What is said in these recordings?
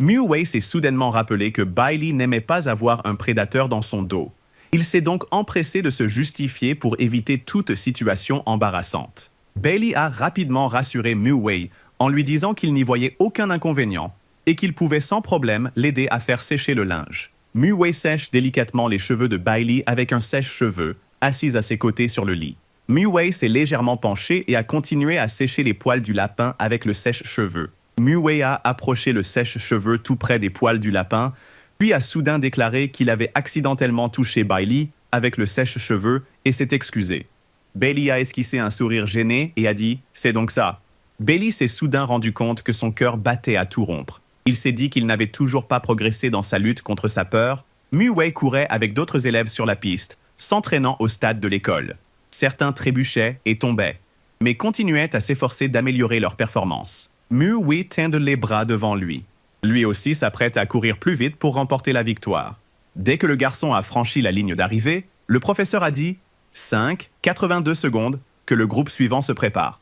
Mu Wei s'est soudainement rappelé que Bailey n'aimait pas avoir un prédateur dans son dos. Il s'est donc empressé de se justifier pour éviter toute situation embarrassante. Bailey a rapidement rassuré Mu Wei en lui disant qu'il n'y voyait aucun inconvénient et qu'il pouvait sans problème l'aider à faire sécher le linge. Mu Wei sèche délicatement les cheveux de Bailey avec un sèche-cheveux, assise à ses côtés sur le lit. Mu Wei s'est légèrement penché et a continué à sécher les poils du lapin avec le sèche-cheveux. Mu Wei a approché le sèche-cheveux tout près des poils du lapin, puis a soudain déclaré qu'il avait accidentellement touché Bailey avec le sèche-cheveux et s'est excusé. Bailey a esquissé un sourire gêné et a dit « C'est donc ça ». Bailey s'est soudain rendu compte que son cœur battait à tout rompre. Il s'est dit qu'il n'avait toujours pas progressé dans sa lutte contre sa peur. Mu Wei courait avec d'autres élèves sur la piste, s'entraînant au stade de l'école. Certains trébuchaient et tombaient, mais continuaient à s'efforcer d'améliorer leur performance. Mu Wei tendait les bras devant lui. Lui aussi s'apprête à courir plus vite pour remporter la victoire. Dès que le garçon a franchi la ligne d'arrivée, le professeur a dit « 5, 82 secondes, que le groupe suivant se prépare ».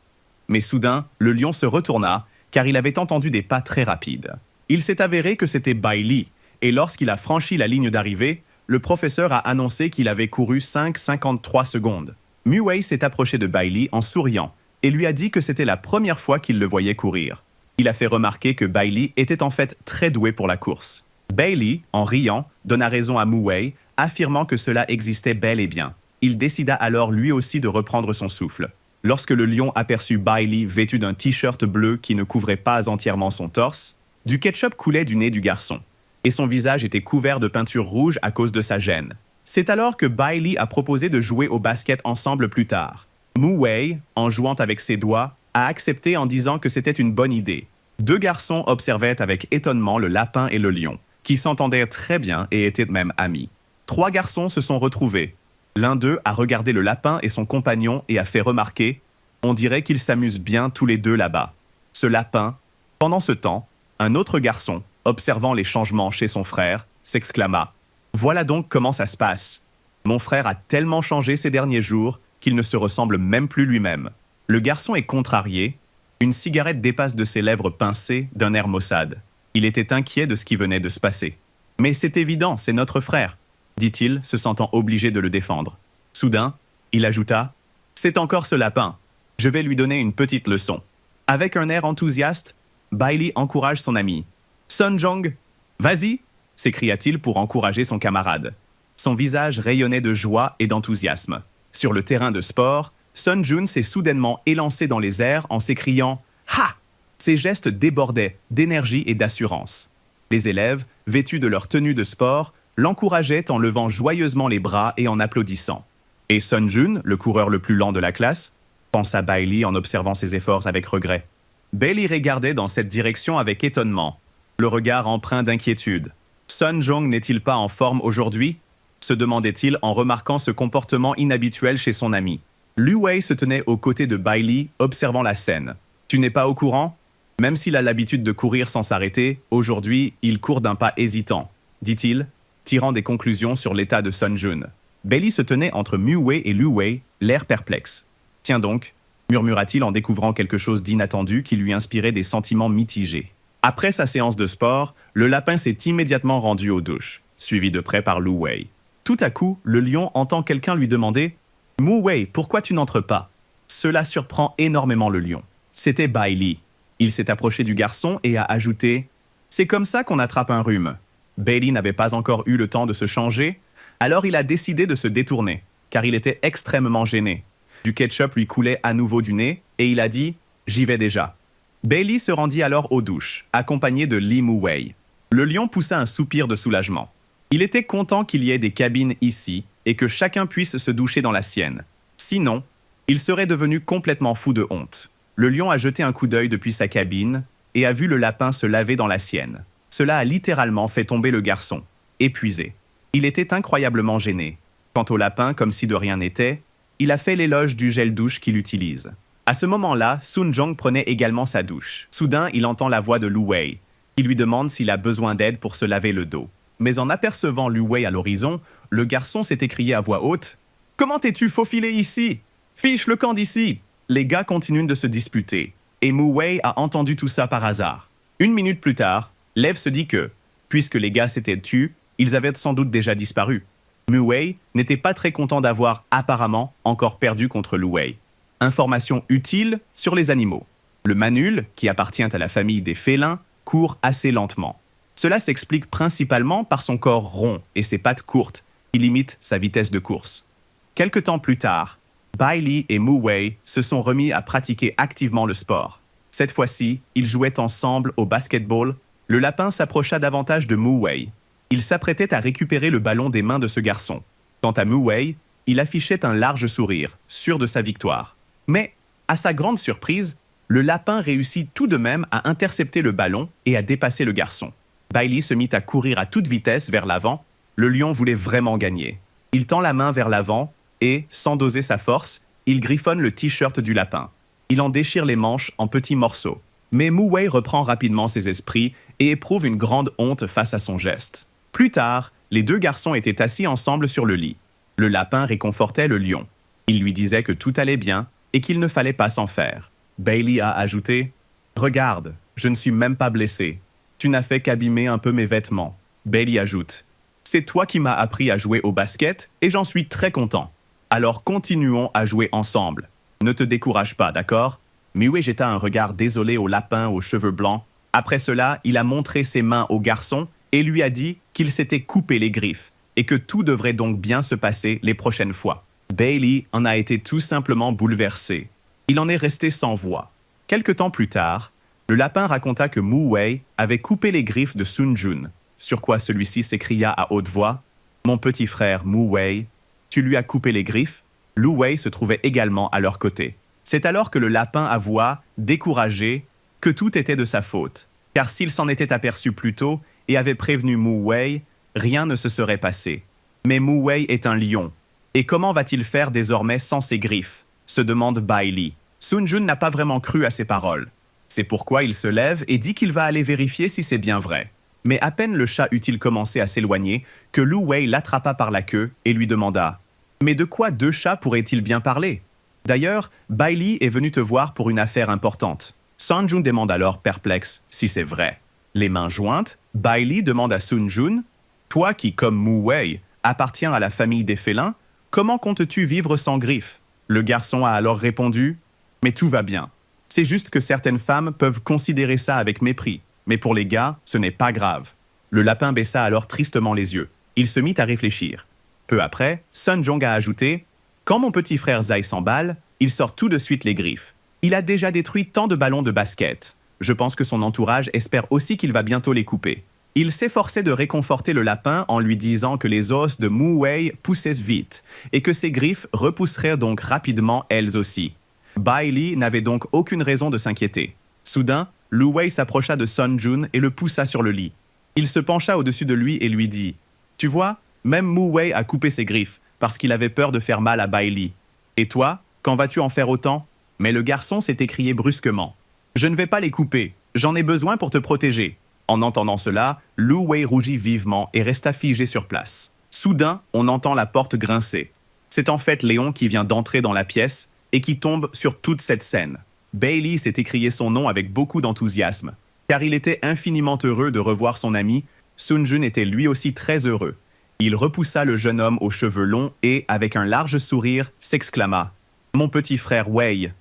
Mais soudain, le lion se retourna, car il avait entendu des pas très rapides. Il s'est avéré que c'était Bailey, et lorsqu'il a franchi la ligne d'arrivée, le professeur a annoncé qu'il avait couru 5,53 secondes. Mu Wei s'est approché de Bailey en souriant et lui a dit que c'était la première fois qu'il le voyait courir. Il a fait remarquer que Bailey était en fait très doué pour la course. Bailey, en riant, donna raison à Mu Wei, affirmant que cela existait bel et bien. Il décida alors lui aussi de reprendre son souffle. Lorsque le lion aperçut Bailey vêtu d'un t-shirt bleu qui ne couvrait pas entièrement son torse, du ketchup coulait du nez du garçon, et son visage était couvert de peinture rouge à cause de sa gêne. C'est alors que Bailey a proposé de jouer au basket ensemble plus tard. Mu Wei, en jouant avec ses doigts, a accepté en disant que c'était une bonne idée. Deux garçons observaient avec étonnement le lapin et le lion, qui s'entendaient très bien et étaient même amis. Trois garçons se sont retrouvés. L'un d'eux a regardé le lapin et son compagnon et a fait remarquer « On dirait qu'ils s'amusent bien tous les deux là-bas. » Ce lapin, pendant ce temps, un autre garçon, observant les changements chez son frère, s'exclama « Voilà donc comment ça se passe. Mon frère a tellement changé ces derniers jours qu'il ne se ressemble même plus lui-même. » Le garçon est contrarié. Une cigarette dépasse de ses lèvres pincées d'un air maussade. Il était inquiet de ce qui venait de se passer. « Mais c'est évident, c'est notre frère, » dit-il, se sentant obligé de le défendre. Soudain, il ajouta « C'est encore ce lapin. Je vais lui donner une petite leçon. » Avec un air enthousiaste, Bailey encourage son ami. « Sun Jong, vas-y !» s'écria-t-il pour encourager son camarade. Son visage rayonnait de joie et d'enthousiasme. Sur le terrain de sport, Sun Jun s'est soudainement élancé dans les airs en s'écriant « Ha !» Ses gestes débordaient d'énergie et d'assurance. Les élèves, vêtus de leur tenue de sport, l'encourageaient en levant joyeusement les bras et en applaudissant. Et Sun Jun, le coureur le plus lent de la classe, pensa Bailey en observant ses efforts avec regret. Bailey regardait dans cette direction avec étonnement, le regard empreint d'inquiétude. Sun Jong n'est-il pas en forme aujourd'hui ? Se demandait-il en remarquant ce comportement inhabituel chez son ami. Lu Wei se tenait aux côtés de Bailey, observant la scène. « Tu n'es pas au courant ? Même s'il a l'habitude de courir sans s'arrêter, aujourd'hui, il court d'un pas hésitant, dit-il, tirant des conclusions sur l'état de Sun Jun. Bailey se tenait entre Mu Wei et Lu Wei, l'air perplexe. « Tiens donc », murmura-t-il en découvrant quelque chose d'inattendu qui lui inspirait des sentiments mitigés. Après sa séance de sport, le lapin s'est immédiatement rendu aux douches, suivi de près par Lu Wei. Tout à coup, le lion entend quelqu'un lui demander « Mu Wei, pourquoi tu n'entres pas ?» Cela surprend énormément le lion. C'était Bailey. Il s'est approché du garçon et a ajouté « C'est comme ça qu'on attrape un rhume. » Bailey n'avait pas encore eu le temps de se changer, alors il a décidé de se détourner, car il était extrêmement gêné. Du ketchup lui coulait à nouveau du nez et il a dit « J'y vais déjà ». Bailey se rendit alors aux douches, accompagné de Li Mu Wei. Le lion poussa un soupir de soulagement. Il était content qu'il y ait des cabines ici et que chacun puisse se doucher dans la sienne. Sinon, il serait devenu complètement fou de honte. Le lion a jeté un coup d'œil depuis sa cabine et a vu le lapin se laver dans la sienne. Cela a littéralement fait tomber le garçon, épuisé. Il était incroyablement gêné. Quant au lapin, comme si de rien n'était, il a fait l'éloge du gel douche qu'il utilise. À ce moment-là, Sun Jong prenait également sa douche. Soudain, il entend la voix de Lu Wei, qui lui demande s'il a besoin d'aide pour se laver le dos. Mais en apercevant Lu Wei à l'horizon, le garçon s'est écrié à voix haute « Comment t'es-tu faufilé ici? Fiche le camp d'ici !» Les gars continuent de se disputer, et Mu Wei a entendu tout ça par hasard. Une minute plus tard, Lev se dit que, puisque les gars s'étaient tus, ils avaient sans doute déjà disparu. Mu-Wei n'était pas très content d'avoir, apparemment, encore perdu contre Lu-Wei. Information utile sur les animaux. Le manul, qui appartient à la famille des félins, court assez lentement. Cela s'explique principalement par son corps rond et ses pattes courtes, qui limitent sa vitesse de course. Quelque temps plus tard, Bai Li et Mu-Wei se sont remis à pratiquer activement le sport. Cette fois-ci, ils jouaient ensemble au basketball. Le lapin s'approcha davantage de Mu-Wei. Il s'apprêtait à récupérer le ballon des mains de ce garçon. Quant à Mu-Wei, il affichait un large sourire, sûr de sa victoire. Mais, à sa grande surprise, le lapin réussit tout de même à intercepter le ballon et à dépasser le garçon. Bai Li se mit à courir à toute vitesse vers l'avant. Le lion voulait vraiment gagner. Il tend la main vers l'avant et, sans doser sa force, il griffonne le t-shirt du lapin. Il en déchire les manches en petits morceaux. Mais Mu-Wei reprend rapidement ses esprits et éprouve une grande honte face à son geste. Plus tard, les deux garçons étaient assis ensemble sur le lit. Le lapin réconfortait le lion. Il lui disait que tout allait bien et qu'il ne fallait pas s'en faire. Bai Li a ajouté « Regarde, je ne suis même pas blessé. Tu n'as fait qu'abîmer un peu mes vêtements. » Bai Li ajoute « C'est toi qui m'as appris à jouer au basket et j'en suis très content. Alors continuons à jouer ensemble. Ne te décourage pas, d'accord ?» Mu-Wei jeta un regard désolé au lapin aux cheveux blancs. Après cela, il a montré ses mains au garçon et lui a dit qu'il s'était coupé les griffes et que tout devrait donc bien se passer les prochaines fois. Bai Li en a été tout simplement bouleversé. Il en est resté sans voix. Quelque temps plus tard, le lapin raconta que Mu-Wei avait coupé les griffes de Sun Jun, sur quoi celui-ci s'écria à haute voix « Mon petit frère Mu-Wei, tu lui as coupé les griffes ?» Lu-Wei se trouvait également à leur côté. C'est alors que le lapin avoua, découragé, que tout était de sa faute, car s'il s'en était aperçu plus tôt et avait prévenu Mu-Wei, rien ne se serait passé. Mais Mu-Wei est un lion. Et comment va-t-il faire désormais sans ses griffes se demande Bai Li. Sun Jun n'a pas vraiment cru à ses paroles. C'est pourquoi il se lève et dit qu'il va aller vérifier si c'est bien vrai. Mais à peine le chat eut-il commencé à s'éloigner que Lu-Wei l'attrapa par la queue et lui demanda « Mais de quoi deux chats pourraient-ils bien parler ?» D'ailleurs, Bai Li est venu te voir pour une affaire importante. Sun Jun demande alors perplexe si c'est vrai. Les mains jointes, Bai Li demande à Sun Jun « Toi qui, comme Mu-Wei, appartiens à la famille des félins, comment comptes-tu vivre sans griffes ?» Le garçon a alors répondu « Mais tout va bien. C'est juste que certaines femmes peuvent considérer ça avec mépris. Mais pour les gars, ce n'est pas grave. » Le lapin baissa alors tristement les yeux. Il se mit à réfléchir. Peu après, Sun Jong a ajouté « Quand mon petit frère Zai s'emballe, il sort tout de suite les griffes. Il a déjà détruit tant de ballons de basket. Je pense que son entourage espère aussi qu'il va bientôt les couper. » Il s'efforçait de réconforter le lapin en lui disant que les os de Mu-Wei poussaient vite et que ses griffes repousseraient donc rapidement elles aussi. Bai Li n'avait donc aucune raison de s'inquiéter. Soudain, Lu-Wei s'approcha de Sun Jun et le poussa sur le lit. Il se pencha au-dessus de lui et lui dit « Tu vois, même Mu-Wei a coupé ses griffes parce qu'il avait peur de faire mal à Bai Li. Et toi, quand vas-tu en faire autant ?» Mais le garçon s'est écrié brusquement « Je ne vais pas les couper, j'en ai besoin pour te protéger. » En entendant cela, Lu-Wei rougit vivement et resta figé sur place. Soudain, on entend la porte grincer. C'est en fait Léon qui vient d'entrer dans la pièce et qui tombe sur toute cette scène. Bai Li s'est écrié son nom avec beaucoup d'enthousiasme. Car il était infiniment heureux de revoir son ami, Sun Jun était lui aussi très heureux. Il repoussa le jeune homme aux cheveux longs et, avec un large sourire, s'exclama « Mon petit frère Wei !»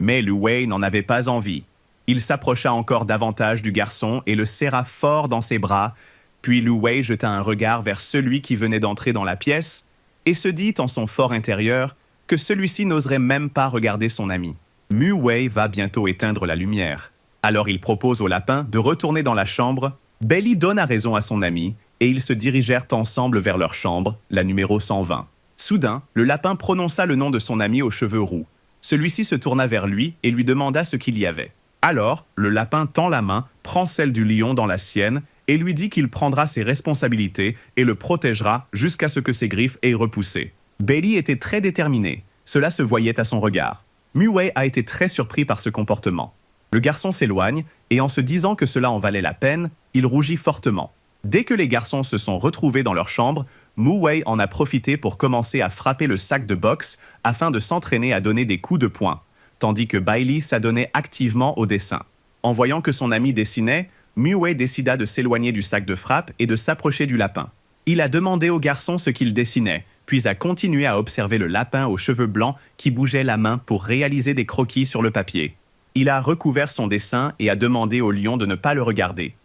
Mais Lu-Wei n'en avait pas envie. Il s'approcha encore davantage du garçon et le serra fort dans ses bras, puis Lu-Wei jeta un regard vers celui qui venait d'entrer dans la pièce et se dit en son fort intérieur que celui-ci n'oserait même pas regarder son ami. Mu-Wei va bientôt éteindre la lumière. Alors il propose au lapin de retourner dans la chambre. Bai Li donna raison à son ami et ils se dirigèrent ensemble vers leur chambre, la numéro 120. Soudain, le lapin prononça le nom de son ami aux cheveux roux. Celui-ci se tourna vers lui et lui demanda ce qu'il y avait. Alors, le lapin tend la main, prend celle du lion dans la sienne et lui dit qu'il prendra ses responsabilités et le protégera jusqu'à ce que ses griffes aient repoussé. Bai Li était très déterminé. Cela se voyait à son regard. Mu-Wei a été très surpris par ce comportement. Le garçon s'éloigne et en se disant que cela en valait la peine, il rougit fortement. Dès que les garçons se sont retrouvés dans leur chambre, Mu-Wei en a profité pour commencer à frapper le sac de boxe afin de s'entraîner à donner des coups de poing, tandis que Bai Li s'adonnait activement au dessin. En voyant que son ami dessinait, Muwei décida de s'éloigner du sac de frappe et de s'approcher du lapin. Il a demandé au garçon ce qu'il dessinait, puis a continué à observer le lapin aux cheveux blancs qui bougeait la main pour réaliser des croquis sur le papier. Il a recouvert son dessin et a demandé au lion de ne pas le regarder.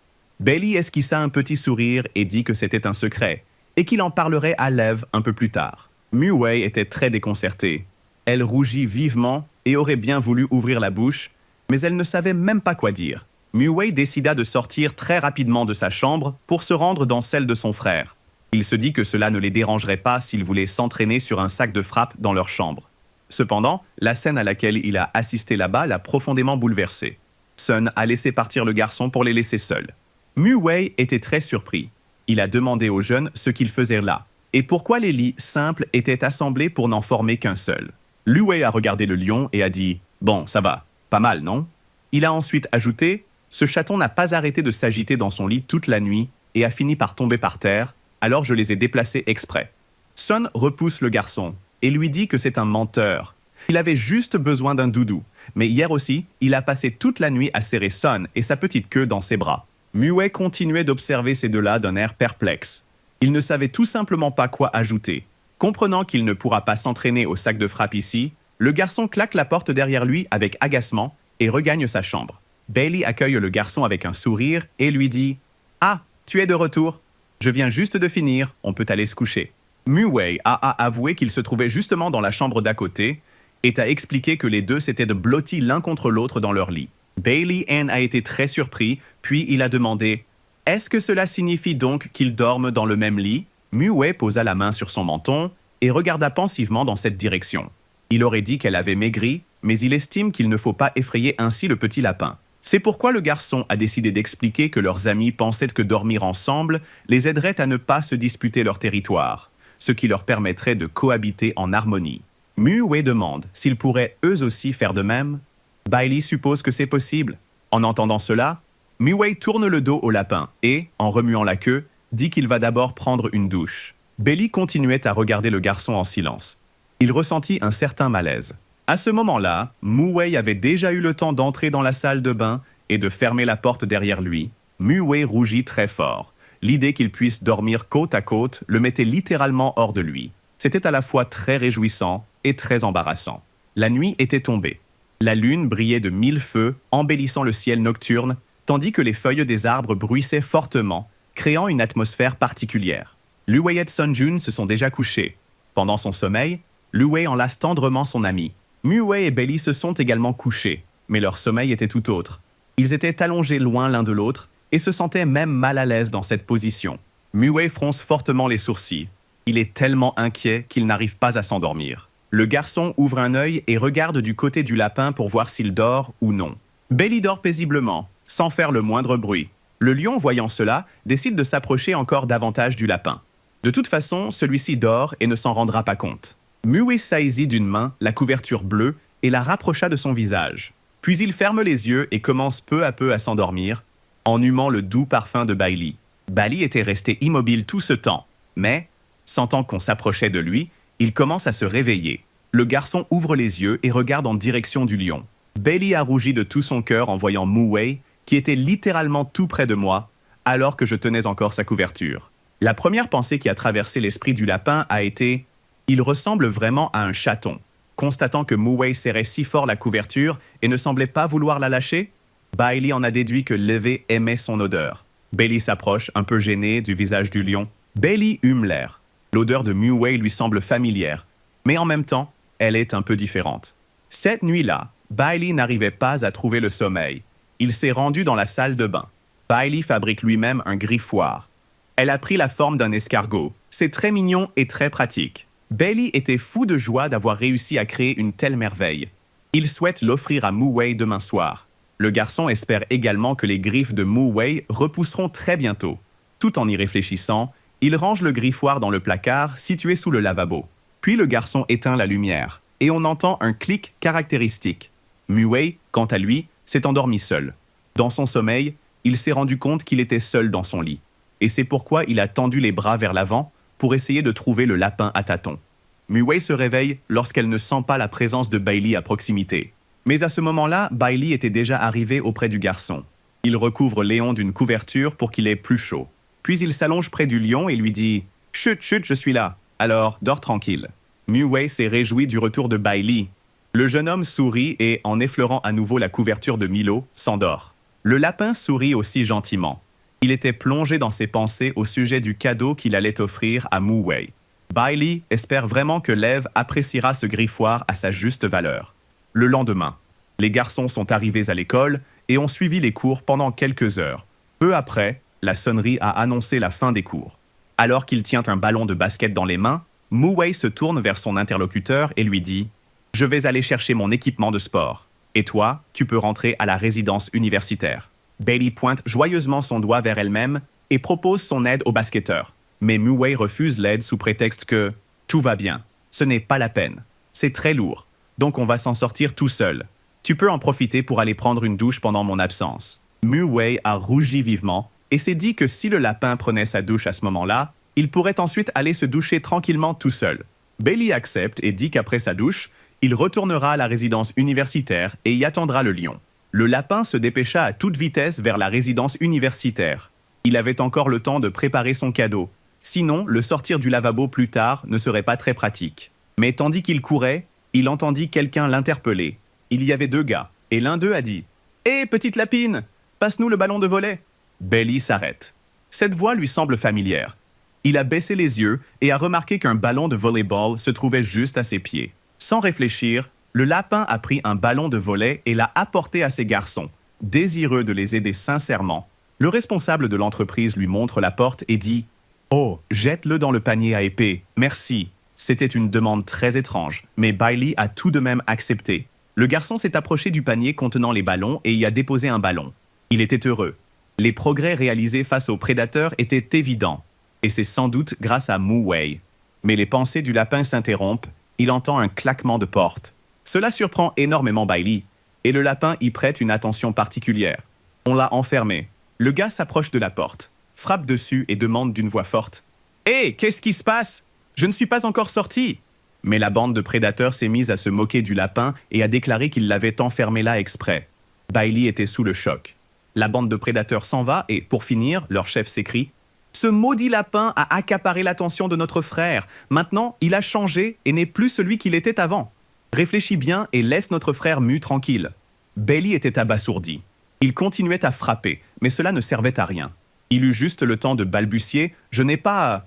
Bailey esquissa un petit sourire et dit que c'était un secret, et qu'il en parlerait à Lev un peu plus tard. Muwei était très déconcertée. Elle rougit vivement et aurait bien voulu ouvrir la bouche, mais elle ne savait même pas quoi dire. Muwei décida de sortir très rapidement de sa chambre pour se rendre dans celle de son frère. Il se dit que cela ne les dérangerait pas s'ils voulaient s'entraîner sur un sac de frappe dans leur chambre. Cependant, la scène à laquelle il a assisté là-bas l'a profondément bouleversé. Sun a laissé partir le garçon pour les laisser seuls. Muwei était très surpris. Il a demandé aux jeunes ce qu'ils faisaient là, et pourquoi les lits simples étaient assemblés pour n'en former qu'un seul. Luwei a regardé le lion et a dit « Bon, ça va, pas mal, non ?» Il a ensuite ajouté « Ce chaton n'a pas arrêté de s'agiter dans son lit toute la nuit et a fini par tomber par terre, alors je les ai déplacés exprès. » Sun repousse le garçon et lui dit que c'est un menteur. Il avait juste besoin d'un doudou, mais hier aussi, il a passé toute la nuit à serrer Sun et sa petite queue dans ses bras. Muwei continuait d'observer ces deux-là d'un air perplexe. Il ne savait tout simplement pas quoi ajouter. Comprenant qu'il ne pourra pas s'entraîner au sac de frappe ici, le garçon claque la porte derrière lui avec agacement et regagne sa chambre. Bailey accueille le garçon avec un sourire et lui dit « Ah, tu es de retour. Je viens juste de finir, on peut aller se coucher. » Muwei a avoué qu'il se trouvait justement dans la chambre d'à côté et a expliqué que les deux s'étaient blottis l'un contre l'autre dans leur lit. Bailey Ann a été très surpris, puis il a demandé « Est-ce que cela signifie donc qu'ils dorment dans le même lit ?» Muwei posa la main sur son menton et regarda pensivement dans cette direction. Il aurait dit qu'elle avait maigri, mais il estime qu'il ne faut pas effrayer ainsi le petit lapin. C'est pourquoi le garçon a décidé d'expliquer que leurs amis pensaient que dormir ensemble les aiderait à ne pas se disputer leur territoire, ce qui leur permettrait de cohabiter en harmonie. Muwei demande s'ils pourraient eux aussi faire de même. Bailey suppose que c'est possible. En entendant cela, Muwei tourne le dos au lapin et, en remuant la queue, dit qu'il va d'abord prendre une douche. Bailey continuait à regarder le garçon en silence. Il ressentit un certain malaise. À ce moment-là, Muwei avait déjà eu le temps d'entrer dans la salle de bain et de fermer la porte derrière lui. Muwei rougit très fort. L'idée qu'il puisse dormir côte à côte le mettait littéralement hors de lui. C'était à la fois très réjouissant et très embarrassant. La nuit était tombée. La lune brillait de 1000 feux, embellissant le ciel nocturne, tandis que les feuilles des arbres bruissaient fortement, créant une atmosphère particulière. Luwei et Sunjun se sont déjà couchés. Pendant son sommeil, Luwei enlace tendrement son ami. Muwei et Bailey se sont également couchés, mais leur sommeil était tout autre. Ils étaient allongés loin l'un de l'autre et se sentaient même mal à l'aise dans cette position. Muwei fronce fortement les sourcils. Il est tellement inquiet qu'il n'arrive pas à s'endormir. Le garçon ouvre un œil et regarde du côté du lapin pour voir s'il dort ou non. Bailey dort paisiblement, sans faire le moindre bruit. Le lion, voyant cela, décide de s'approcher encore davantage du lapin. De toute façon, celui-ci dort et ne s'en rendra pas compte. Muwei saisit d'une main la couverture bleue et la rapprocha de son visage. Puis il ferme les yeux et commence peu à peu à s'endormir, en humant le doux parfum de Bailey. Bailey était resté immobile tout ce temps, mais, sentant qu'on s'approchait de lui, il commence à se réveiller. Le garçon ouvre les yeux et regarde en direction du lion. Bailey a rougi de tout son cœur en voyant Muwei, qui était littéralement tout près de moi, alors que je tenais encore sa couverture. La première pensée qui a traversé l'esprit du lapin a été « Il ressemble vraiment à un chaton ». Constatant que Muwei serrait si fort la couverture et ne semblait pas vouloir la lâcher, Bailey en a déduit que Levé aimait son odeur. Bailey s'approche, un peu gêné, du visage du lion. Bailey hume l'air. L'odeur de Muwei lui semble familière, mais en même temps, elle est un peu différente. Cette nuit-là, Bailey n'arrivait pas à trouver le sommeil. Il s'est rendu dans la salle de bain. Bailey fabrique lui-même un griffoir. Elle a pris la forme d'un escargot. C'est très mignon et très pratique. Bailey était fou de joie d'avoir réussi à créer une telle merveille. Il souhaite l'offrir à Muwei demain soir. Le garçon espère également que les griffes de Muwei repousseront très bientôt. Tout en y réfléchissant, il range le griffoir dans le placard situé sous le lavabo. Puis le garçon éteint la lumière et on entend un clic caractéristique. Muwei, quant à lui, s'est endormi seul. Dans son sommeil, il s'est rendu compte qu'il était seul dans son lit. Et c'est pourquoi il a tendu les bras vers l'avant pour essayer de trouver le lapin à tâtons. Muwei se réveille lorsqu'elle ne sent pas la présence de Bailey à proximité. Mais à ce moment-là, Bailey était déjà arrivé auprès du garçon. Il recouvre Léon d'une couverture pour qu'il ait plus chaud. Puis il s'allonge près du lion et lui dit « Chut, chut, je suis là. Alors, dors tranquille. » Mu-Wei s'est réjoui du retour de Bai Li. Le jeune homme sourit et, en effleurant à nouveau la couverture de Milo, s'endort. Le lapin sourit aussi gentiment. Il était plongé dans ses pensées au sujet du cadeau qu'il allait offrir à Mu-Wei. Bai Li espère vraiment que Lev appréciera ce griffoir à sa juste valeur. Le lendemain, les garçons sont arrivés à l'école et ont suivi les cours pendant quelques heures. Peu après, la sonnerie a annoncé la fin des cours. Alors qu'il tient un ballon de basket dans les mains, Mu-Wei se tourne vers son interlocuteur et lui dit « Je vais aller chercher mon équipement de sport. Et toi, tu peux rentrer à la résidence universitaire. » Bailey pointe joyeusement son doigt vers elle-même et propose son aide au basketteur. Mais Mu-Wei refuse l'aide sous prétexte que « Tout va bien. Ce n'est pas la peine. C'est très lourd. Donc on va s'en sortir tout seul. Tu peux en profiter pour aller prendre une douche pendant mon absence. » Mu-Wei a rougi vivement et s'est dit que si le lapin prenait sa douche à ce moment-là, il pourrait ensuite aller se doucher tranquillement tout seul. Bailey accepte et dit qu'après sa douche, il retournera à la résidence universitaire et y attendra le lion. Le lapin se dépêcha à toute vitesse vers la résidence universitaire. Il avait encore le temps de préparer son cadeau. Sinon, le sortir du lavabo plus tard ne serait pas très pratique. Mais tandis qu'il courait, il entendit quelqu'un l'interpeller. Il y avait 2 gars, et l'un d'eux a dit « Hé, petite lapine, passe-nous le ballon de volley !» Bailey s'arrête. Cette voix lui semble familière. Il a baissé les yeux et a remarqué qu'un ballon de volleyball se trouvait juste à ses pieds. Sans réfléchir, le lapin a pris un ballon de volley et l'a apporté à ses garçons. Désireux de les aider sincèrement, le responsable de l'entreprise lui montre la porte et dit « Oh, jette-le dans le panier à épée, merci. » C'était une demande très étrange, mais Bailey a tout de même accepté. Le garçon s'est approché du panier contenant les ballons et y a déposé un ballon. Il était heureux. Les progrès réalisés face aux prédateurs étaient évidents. Et c'est sans doute grâce à Mu-Wei. Mais les pensées du lapin s'interrompent, il entend un claquement de porte. Cela surprend énormément Bailey, et le lapin y prête une attention particulière. On l'a enfermé. Le gars s'approche de la porte, frappe dessus et demande d'une voix forte « Hé, qu'est-ce qui se passe? Je ne suis pas encore sorti !» Mais la bande de prédateurs s'est mise à se moquer du lapin et a déclaré qu'il l'avait enfermé là exprès. Bailey était sous le choc. La bande de prédateurs s'en va et, pour finir, leur chef s'écrie « Ce maudit lapin a accaparé l'attention de notre frère. Maintenant, il a changé et n'est plus celui qu'il était avant. Réfléchis bien et laisse notre frère Mu tranquille. » Bailey était abasourdi. Il continuait à frapper, mais cela ne servait à rien. Il eut juste le temps de balbutier « Je n'ai pas… »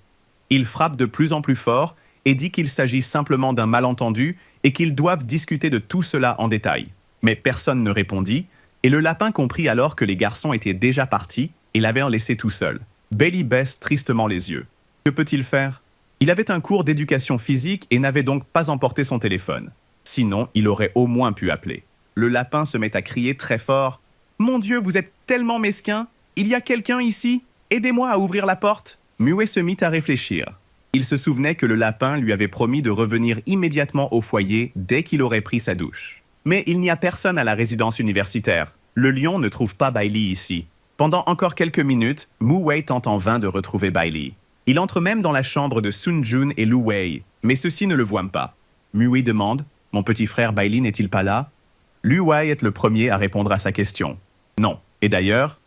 Il frappe de plus en plus fort et dit qu'il s'agit simplement d'un malentendu et qu'ils doivent discuter de tout cela en détail. Mais personne ne répondit, et le lapin comprit alors que les garçons étaient déjà partis et l'avaient laissé tout seul. Bailey baisse tristement les yeux. Que peut-il faire? Il avait un cours d'éducation physique et n'avait donc pas emporté son téléphone. Sinon, il aurait au moins pu appeler. Le lapin se met à crier très fort. « Mon Dieu, vous êtes tellement mesquin! Il y a quelqu'un ici! Aidez-moi à ouvrir la porte !» Mu-Wei se mit à réfléchir. Il se souvenait que le lapin lui avait promis de revenir immédiatement au foyer dès qu'il aurait pris sa douche. Mais il n'y a personne à la résidence universitaire. Le lion ne trouve pas Bailey ici. Pendant encore quelques minutes, Mu-Wei tente en vain de retrouver Bailey. Il entre même dans la chambre de Sun-Jun et Lu-Wei, mais ceux-ci ne le voient pas. Mu-Wei demande « Mon petit frère Bailey n'est-il pas là ?» Lu-Wei est le premier à répondre à sa question. « Non. Et d'ailleurs… »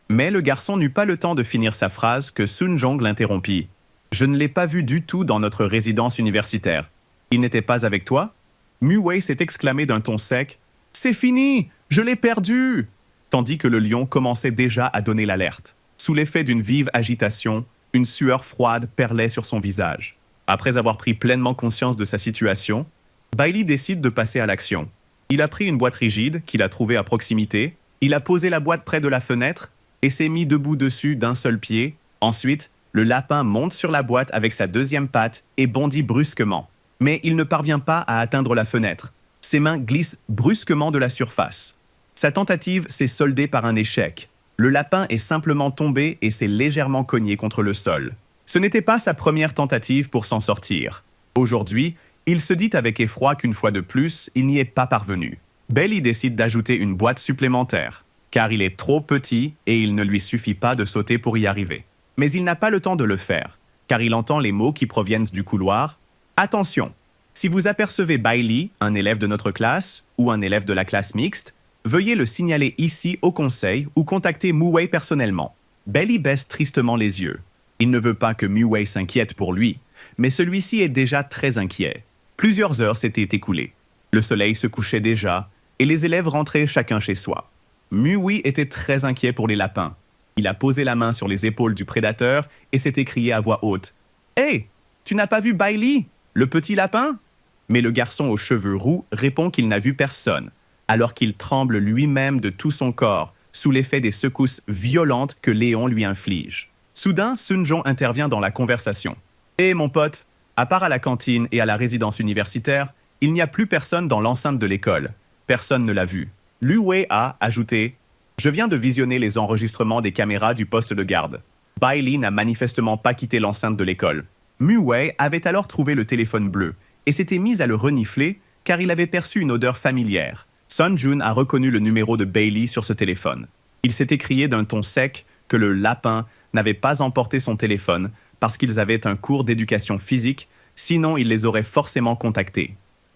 Mais le garçon n'eut pas le temps de finir sa phrase que Sun-Jong l'interrompit. « Je ne l'ai pas vu du tout dans notre résidence universitaire. Il n'était pas avec toi ?» Mu-Wei s'est exclamé d'un ton sec « C'est fini! Je l'ai perdu !» Tandis que le lion commençait déjà à donner l'alerte. Sous l'effet d'une vive agitation, une sueur froide perlait sur son visage. Après avoir pris pleinement conscience de sa situation, Bailey décide de passer à l'action. Il a pris une boîte rigide qu'il a trouvée à proximité, il a posé la boîte près de la fenêtre et s'est mis debout dessus d'un seul pied. Ensuite, le lapin monte sur la boîte avec sa deuxième patte et bondit brusquement. Mais il ne parvient pas à atteindre la fenêtre. Ses mains glissent brusquement de la surface. Sa tentative s'est soldée par un échec. Le lapin est simplement tombé et s'est légèrement cogné contre le sol. Ce n'était pas sa première tentative pour s'en sortir. Aujourd'hui, il se dit avec effroi qu'une fois de plus, il n'y est pas parvenu. Bailey décide d'ajouter une boîte supplémentaire, car il est trop petit et il ne lui suffit pas de sauter pour y arriver. Mais il n'a pas le temps de le faire, car il entend les mots qui proviennent du couloir. « Attention, si vous apercevez Bailey, un élève de notre classe, ou un élève de la classe mixte, Veuillez le signaler ici au conseil ou contacter Mu-Wei personnellement. Bailey baisse tristement les yeux. Il ne veut pas que Mu-Wei s'inquiète pour lui, mais celui-ci est déjà très inquiet. Plusieurs heures s'étaient écoulées. Le soleil se couchait déjà et les élèves rentraient chacun chez soi. Mu-Wei était très inquiet pour les lapins. Il a posé la main sur les épaules du prédateur et s'est écrié à voix haute. « Hé, tu n'as pas vu Bailey, le petit lapin ?» Mais le garçon aux cheveux roux répond qu'il n'a vu personne, alors qu'il tremble lui-même de tout son corps, sous l'effet des secousses violentes que Léon lui inflige. Soudain, Sun-Jong intervient dans la conversation. « Hé, mon pote, à part à la cantine et à la résidence universitaire, il n'y a plus personne dans l'enceinte de l'école. Personne ne l'a vu. » Lu-Wei a ajouté « Je viens de visionner les enregistrements des caméras du poste de garde. Bailey n'a manifestement pas quitté l'enceinte de l'école. » Mu-Wei avait alors trouvé le téléphone bleu et s'était mis à le renifler car il avait perçu une odeur familière. Sun-Jun a reconnu le numéro de Bailey sur ce téléphone. Il s'est écrié d'un ton sec que le lapin n'avait pas emporté son téléphone parce qu'ils avaient un cours d'éducation physique, sinon il les aurait forcément contactés.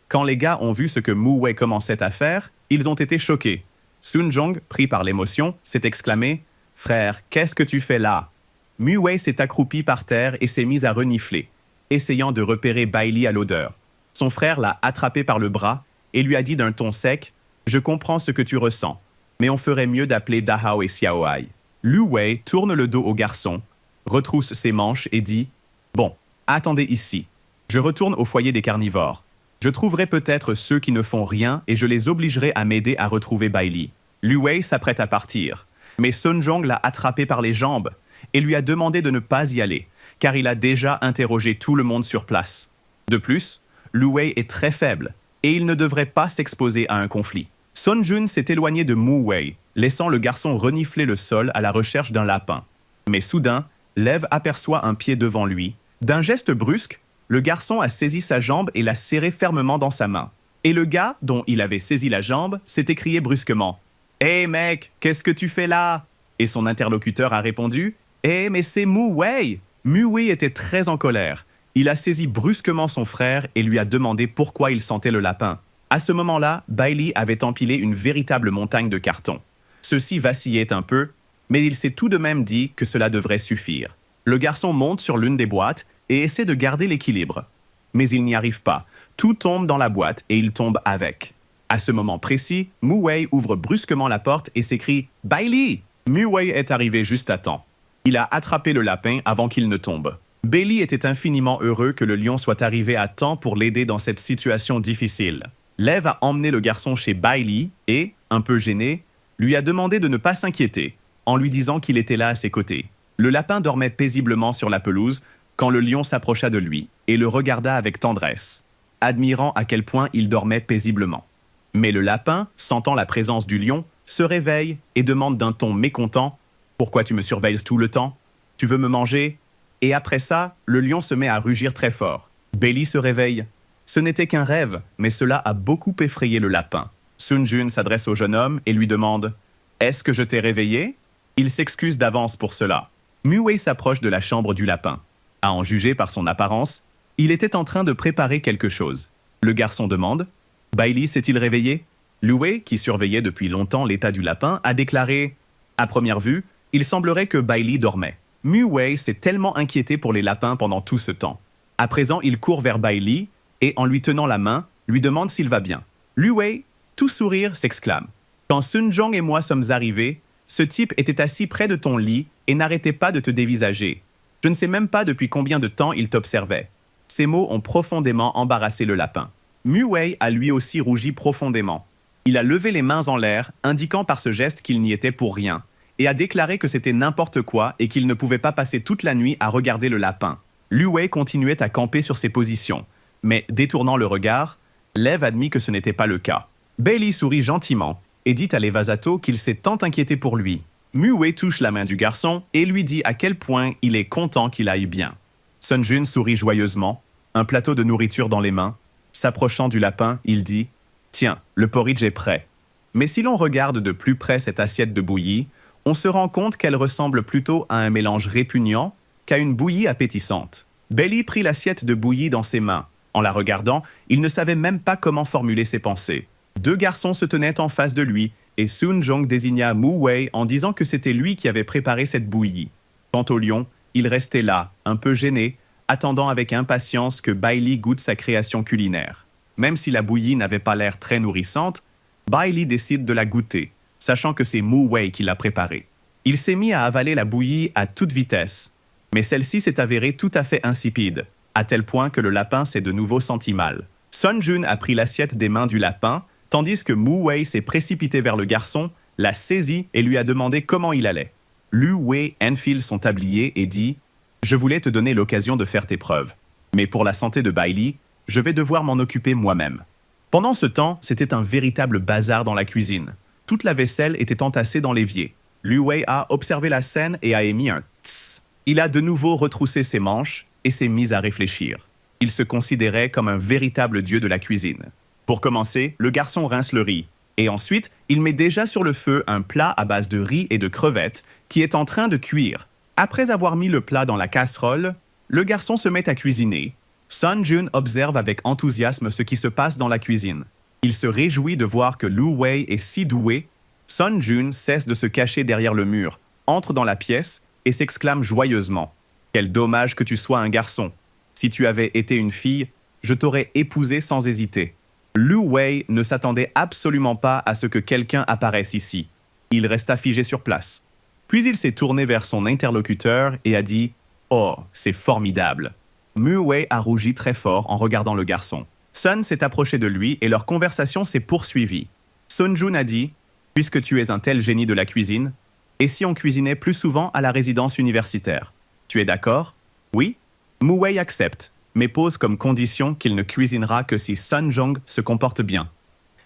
Quand les gars ont vu ce que Mu-Wei commençait à faire, ils ont été choqués. Sun-Jong, pris par l'émotion, s'est exclamé « Frère, qu'est-ce que tu fais là ?» Mu-Wei s'est accroupi par terre et s'est mis à renifler, essayant de repérer Bailey à l'odeur. Son frère l'a attrapé par le bras et lui a dit d'un ton sec « Je comprends ce que tu ressens, mais on ferait mieux d'appeler Dahao et Xiaoai. » Lu-Wei tourne le dos au garçon, retrousse ses manches et dit « Bon, attendez ici. Je retourne au foyer des carnivores. Je trouverai peut-être ceux qui ne font rien et je les obligerai à m'aider à retrouver Bailey. » Lu-Wei s'apprête à partir, mais Sun-Jong l'a attrapé par les jambes et lui a demandé de ne pas y aller, car il a déjà interrogé tout le monde sur place. De plus, Lu-Wei est très faible et il ne devrait pas s'exposer à un conflit. Sun-Jun s'est éloigné de Mu-Wei, laissant le garçon renifler le sol à la recherche d'un lapin. Mais soudain, Lev aperçoit un pied devant lui. D'un geste brusque, le garçon a saisi sa jambe et l'a serré fermement dans sa main. Et le gars, dont il avait saisi la jambe, s'est écrié brusquement « Hé mec, qu'est-ce que tu fais là ?» Et son interlocuteur a répondu « Hé, mais c'est Mu-Wei !» Mu-Wei était très en colère. Il a saisi brusquement son frère et lui a demandé pourquoi il sentait le lapin. À ce moment-là, Bailey avait empilé une véritable montagne de cartons. Ceux-ci vacillaient un peu, mais il s'est tout de même dit que cela devrait suffire. Le garçon monte sur l'une des boîtes et essaie de garder l'équilibre. Mais il n'y arrive pas. Tout tombe dans la boîte et il tombe avec. À ce moment précis, Mu-Wei ouvre brusquement la porte et s'écrie « Bailey !» Mu-Wei est arrivé juste à temps. Il a attrapé le lapin avant qu'il ne tombe. Bailey était infiniment heureux que le lion soit arrivé à temps pour l'aider dans cette situation difficile. Lev a emmené le garçon chez Bailey et, un peu gêné, lui a demandé de ne pas s'inquiéter, en lui disant qu'il était là à ses côtés. Le lapin dormait paisiblement sur la pelouse quand le lion s'approcha de lui et le regarda avec tendresse, admirant à quel point il dormait paisiblement. Mais le lapin, sentant la présence du lion, se réveille et demande d'un ton mécontent « Pourquoi tu me surveilles tout le temps? Tu veux me manger ?» Et après ça, le lion se met à rugir très fort. Bailey se réveille. Ce n'était qu'un rêve, mais cela a beaucoup effrayé le lapin. Sun-Jun s'adresse au jeune homme et lui demande « Est-ce que je t'ai réveillé ?» Il s'excuse d'avance pour cela. Mu-Wei s'approche de la chambre du lapin. À en juger par son apparence, il était en train de préparer quelque chose. Le garçon demande « Bailey s'est-il réveillé ?» Lu-Wei, qui surveillait depuis longtemps l'état du lapin, a déclaré « À première vue, il semblerait que Bailey dormait. » Mu-Wei s'est tellement inquiété pour les lapins pendant tout ce temps. À présent, il court vers Bailey et, en lui tenant la main, lui demande s'il va bien. Lu-Wei, tout sourire, s'exclame « Quand Sun-Jong et moi sommes arrivés, ce type était assis près de ton lit et n'arrêtait pas de te dévisager. Je ne sais même pas depuis combien de temps il t'observait. » Ces mots ont profondément embarrassé le lapin. Mu-Wei a lui aussi rougi profondément. Il a levé les mains en l'air, indiquant par ce geste qu'il n'y était pour rien, et a déclaré que c'était n'importe quoi et qu'il ne pouvait pas passer toute la nuit à regarder le lapin. Lu-Wei continuait à camper sur ses positions, mais détournant le regard, Lev admit que ce n'était pas le cas. Bailey sourit gentiment et dit à Levasato qu'il s'est tant inquiété pour lui. Mu-Wei touche la main du garçon et lui dit à quel point il est content qu'il aille bien. Sun-Jun sourit joyeusement, un plateau de nourriture dans les mains. S'approchant du lapin, il dit « Tiens, le porridge est prêt. » Mais si l'on regarde de plus près cette assiette de bouillie, on se rend compte qu'elle ressemble plutôt à un mélange répugnant qu'à une bouillie appétissante. Bailey prit l'assiette de bouillie dans ses mains. En la regardant, il ne savait même pas comment formuler ses pensées. Deux garçons se tenaient en face de lui et Sun Jong désigna Mu Wei en disant que c'était lui qui avait préparé cette bouillie. Quant au lion, il restait là, un peu gêné, attendant avec impatience que Bailey goûte sa création culinaire. Même si la bouillie n'avait pas l'air très nourrissante, Bailey décide de la goûter, sachant que c'est Mu Wei qui l'a préparée. Il s'est mis à avaler la bouillie à toute vitesse, mais celle-ci s'est avérée tout à fait insipide, à tel point que le lapin s'est de nouveau senti mal. Sun Jun a pris l'assiette des mains du lapin, tandis que Mu Wei s'est précipité vers le garçon, l'a saisi et lui a demandé comment il allait. Lu Wei enfile son tablier et dit « Je voulais te donner l'occasion de faire tes preuves, mais pour la santé de Bailey, je vais devoir m'en occuper moi-même. » Pendant ce temps, c'était un véritable bazar dans la cuisine. Toute la vaisselle était entassée dans l'évier. Lu Wei a observé la scène et a émis un « tss ». Il a de nouveau retroussé ses manches et s'est mis à réfléchir. Il se considérait comme un véritable dieu de la cuisine. Pour commencer, le garçon rince le riz. Et ensuite, il met déjà sur le feu un plat à base de riz et de crevettes qui est en train de cuire. Après avoir mis le plat dans la casserole, le garçon se met à cuisiner. Sun Jun observe avec enthousiasme ce qui se passe dans la cuisine. Il se réjouit de voir que Lu Wei est si doué. Sun Jun cesse de se cacher derrière le mur, entre dans la pièce et s'exclame joyeusement « Quel dommage que tu sois un garçon. Si tu avais été une fille, je t'aurais épousé sans hésiter. » Lu Wei ne s'attendait absolument pas à ce que quelqu'un apparaisse ici. Il resta figé sur place. Puis il s'est tourné vers son interlocuteur et a dit « Oh, c'est formidable !» Mu Wei a rougi très fort en regardant le garçon. Sun s'est approché de lui et leur conversation s'est poursuivie. Sun Jun a dit « Puisque tu es un tel génie de la cuisine, et si on cuisinait plus souvent à la résidence universitaire? Tu es d'accord? » Oui. Mu Wei accepte, mais pose comme condition qu'il ne cuisinera que si Sun Jong se comporte bien.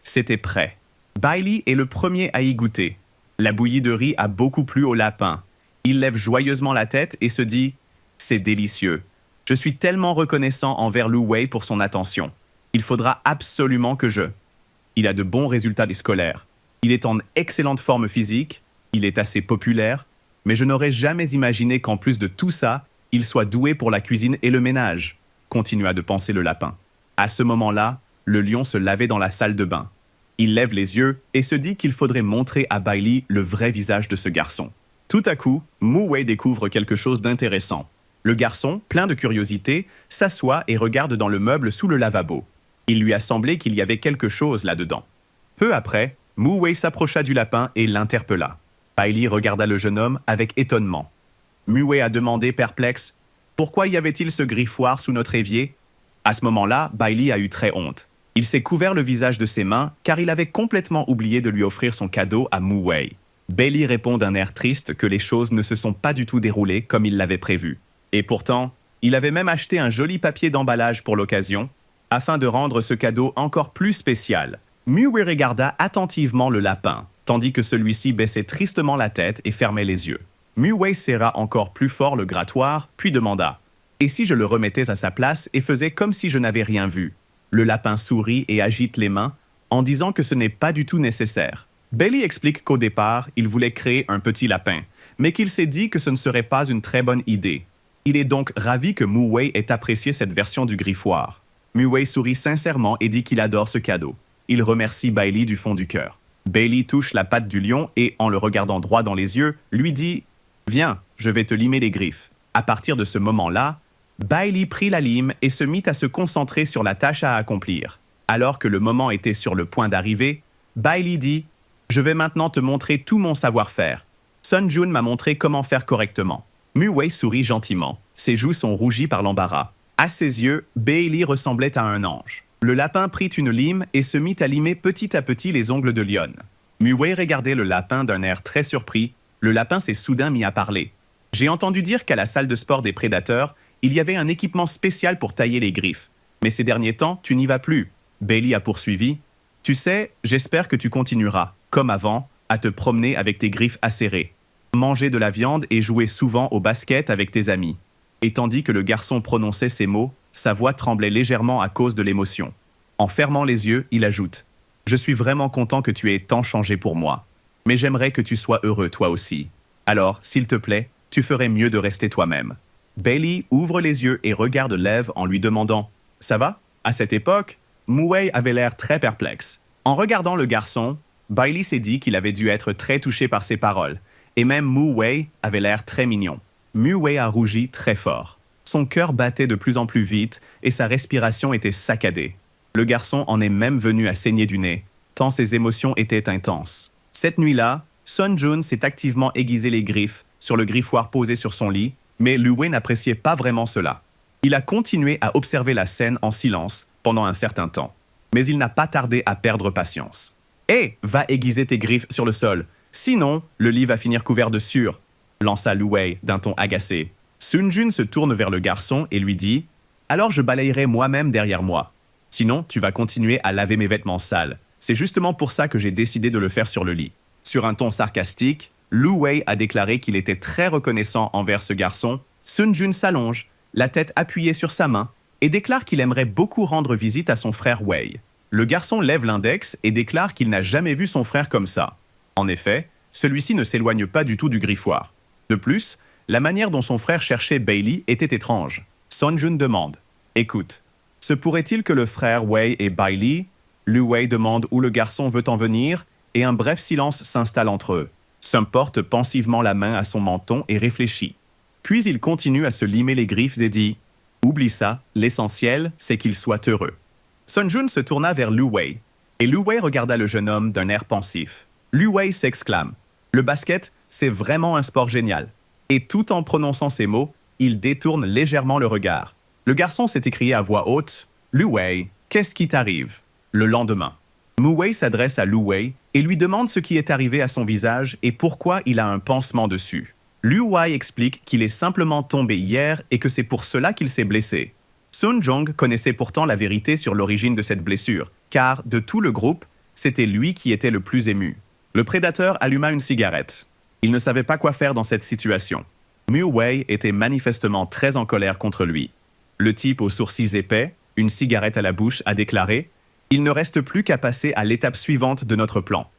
C'était prêt. Bailey est le premier à y goûter. La bouillie de riz a beaucoup plu au lapin. Il lève joyeusement la tête et se dit « C'est délicieux. Je suis tellement reconnaissant envers Lu Wei pour son attention. Il faudra absolument que je... » Il a de bons résultats scolaires. Il est en excellente forme physique. Il est assez populaire. Mais je n'aurais jamais imaginé qu'en plus de tout ça, il soit doué pour la cuisine et le ménage, continua de penser le lapin. À ce moment-là, le lion se lavait dans la salle de bain. Il lève les yeux et se dit qu'il faudrait montrer à Bailey le vrai visage de ce garçon. Tout à coup, Mu Wei découvre quelque chose d'intéressant. Le garçon, plein de curiosité, s'assoit et regarde dans le meuble sous le lavabo. Il lui a semblé qu'il y avait quelque chose là-dedans. Peu après, Mu Wei s'approcha du lapin et l'interpella. Bailey regarda le jeune homme avec étonnement. Mu Wei a demandé perplexe « Pourquoi y avait-il ce griffoir sous notre évier ?» À ce moment-là, Bailey a eu très honte. Il s'est couvert le visage de ses mains car il avait complètement oublié de lui offrir son cadeau à Mu Wei. Bailey répond d'un air triste que les choses ne se sont pas du tout déroulées comme il l'avait prévu. Et pourtant, il avait même acheté un joli papier d'emballage pour l'occasion, afin de rendre ce cadeau encore plus spécial. Mu Wei regarda attentivement le lapin, tandis que celui-ci baissait tristement la tête et fermait les yeux. Mu Wei serra encore plus fort le grattoir, puis demanda « Et si je le remettais à sa place et faisais comme si je n'avais rien vu ?» Le lapin sourit et agite les mains, en disant que ce n'est pas du tout nécessaire. Bailey explique qu'au départ, il voulait créer un petit lapin, mais qu'il s'est dit que ce ne serait pas une très bonne idée. Il est donc ravi que Mu Wei ait apprécié cette version du griffoir. Mu Wei sourit sincèrement et dit qu'il adore ce cadeau. Il remercie Bailey du fond du cœur. Bailey touche la patte du lion et, en le regardant droit dans les yeux, lui dit « Viens, je vais te limer les griffes. » À partir de ce moment-là, Bailey prit la lime et se mit à se concentrer sur la tâche à accomplir. Alors que le moment était sur le point d'arriver, Bailey dit « Je vais maintenant te montrer tout mon savoir-faire. Sun Jun m'a montré comment faire correctement. » Mu Wei sourit gentiment. Ses joues sont rougies par l'embarras. À ses yeux, Bailey ressemblait à un ange. Le lapin prit une lime et se mit à limer petit à petit les ongles de Lionne. Mu Wei regardait le lapin d'un air très surpris. Le lapin s'est soudain mis à parler. « J'ai entendu dire qu'à la salle de sport des prédateurs, il y avait un équipement spécial pour tailler les griffes. Mais ces derniers temps, tu n'y vas plus. » Bailey a poursuivi. « Tu sais, j'espère que tu continueras, comme avant, à te promener avec tes griffes acérées. Manger de la viande et jouer souvent au basket avec tes amis. » Et tandis que le garçon prononçait ces mots, sa voix tremblait légèrement à cause de l'émotion. En fermant les yeux, il ajoute « Je suis vraiment content que tu aies tant changé pour moi. Mais j'aimerais que tu sois heureux toi aussi. Alors, s'il te plaît, tu ferais mieux de rester toi-même. » Bailey ouvre les yeux et regarde Lev en lui demandant « Ça va ?» À cette époque, Mu Wei avait l'air très perplexe. En regardant le garçon, Bailey s'est dit qu'il avait dû être très touché par ses paroles, et même Mu Wei avait l'air très mignon. Mu Wei a rougi très fort. Son cœur battait de plus en plus vite et sa respiration était saccadée. Le garçon en est même venu à saigner du nez, tant ses émotions étaient intenses. Cette nuit-là, Sun Jun s'est activement aiguisé les griffes sur le griffoir posé sur son lit, mais Lu Wei n'appréciait pas vraiment cela. Il a continué à observer la scène en silence pendant un certain temps, mais il n'a pas tardé à perdre patience. « Hé, va aiguiser tes griffes sur le sol, sinon le lit va finir couvert de sueur », lança Lu Wei d'un ton agacé. Sun Jun se tourne vers le garçon et lui dit « Alors je balayerai moi-même derrière moi. Sinon, tu vas continuer à laver mes vêtements sales. C'est justement pour ça que j'ai décidé de le faire sur le lit. » Sur un ton sarcastique, Lu Wei a déclaré qu'il était très reconnaissant envers ce garçon. Sun Jun s'allonge, la tête appuyée sur sa main, et déclare qu'il aimerait beaucoup rendre visite à son frère Wei. Le garçon lève l'index et déclare qu'il n'a jamais vu son frère comme ça. En effet, celui-ci ne s'éloigne pas du tout du griffoir. De plus, la manière dont son frère cherchait Bailey était étrange. Sun Jun demande « Écoute, se pourrait-il que le frère Wei et Bailey ?» Lu Wei demande où le garçon veut en venir, et un bref silence s'installe entre eux. Sun porte pensivement la main à son menton et réfléchit. Puis il continue à se limer les griffes et dit « Oublie ça, l'essentiel, c'est qu'il soit heureux. » Sun Jun se tourna vers Lu Wei, et Lu Wei regarda le jeune homme d'un air pensif. Lu Wei s'exclame « Le basket, c'est vraiment un sport génial. » Et tout en prononçant ces mots, il détourne légèrement le regard. Le garçon s'est écrié à voix haute « Lu Wei, qu'est-ce qui t'arrive ?» Le lendemain, Mu Wei s'adresse à Lu Wei et lui demande ce qui est arrivé à son visage et pourquoi il a un pansement dessus. Lu Wei explique qu'il est simplement tombé hier et que c'est pour cela qu'il s'est blessé. Sun Jong connaissait pourtant la vérité sur l'origine de cette blessure, car de tout le groupe, c'était lui qui était le plus ému. Le prédateur alluma une cigarette. Il ne savait pas quoi faire dans cette situation. Mu Wei était manifestement très en colère contre lui. Le type aux sourcils épais, une cigarette à la bouche, a déclaré « Il ne reste plus qu'à passer à l'étape suivante de notre plan. »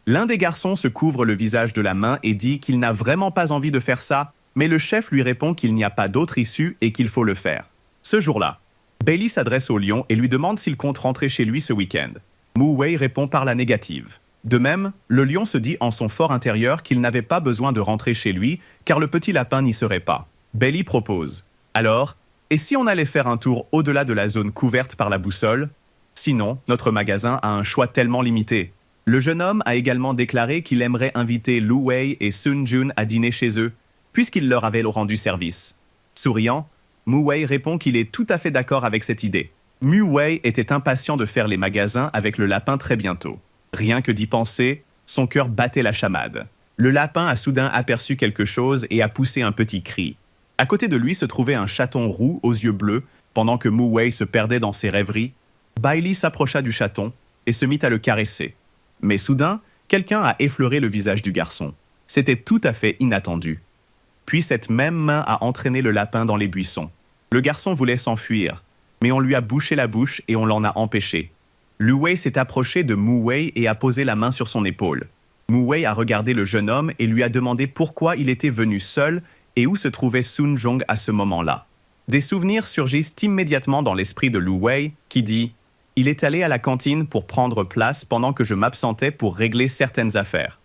L'un des garçons se couvre le visage de la main et dit qu'il n'a vraiment pas envie de faire ça, mais le chef lui répond qu'il n'y a pas d'autre issue et qu'il faut le faire. Ce jour-là, Bailey s'adresse au lion et lui demande s'il compte rentrer chez lui ce week-end. Mu Wei répond par la négative. De même, le lion se dit en son fort intérieur qu'il n'avait pas besoin de rentrer chez lui, car le petit lapin n'y serait pas. Bailey propose. Alors, et si on allait faire un tour au-delà de la zone couverte par la boussole? Sinon, notre magasin a un choix tellement limité. Le jeune homme a également déclaré qu'il aimerait inviter Lu Wei et Sun Jun à dîner chez eux, puisqu'il leur avait rendu service. Souriant, Mu Wei répond qu'il est tout à fait d'accord avec cette idée. Mu Wei était impatient de faire les magasins avec le lapin très bientôt. Rien que d'y penser, son cœur battait la chamade. Le lapin a soudain aperçu quelque chose et a poussé un petit cri. À côté de lui se trouvait un chaton roux aux yeux bleus, pendant que Mu Wei se perdait dans ses rêveries. Bailey s'approcha du chaton et se mit à le caresser. Mais soudain, quelqu'un a effleuré le visage du garçon. C'était tout à fait inattendu. Puis cette même main a entraîné le lapin dans les buissons. Le garçon voulait s'enfuir, mais on lui a bouché la bouche et on l'en a empêché. Lu Wei s'est approché de Mu Wei et a posé la main sur son épaule. Mu Wei a regardé le jeune homme et lui a demandé pourquoi il était venu seul et où se trouvait Sun Jong à ce moment-là. Des souvenirs surgissent immédiatement dans l'esprit de Lu Wei, qui dit « Il est allé à la cantine pour prendre place pendant que je m'absentais pour régler certaines affaires. »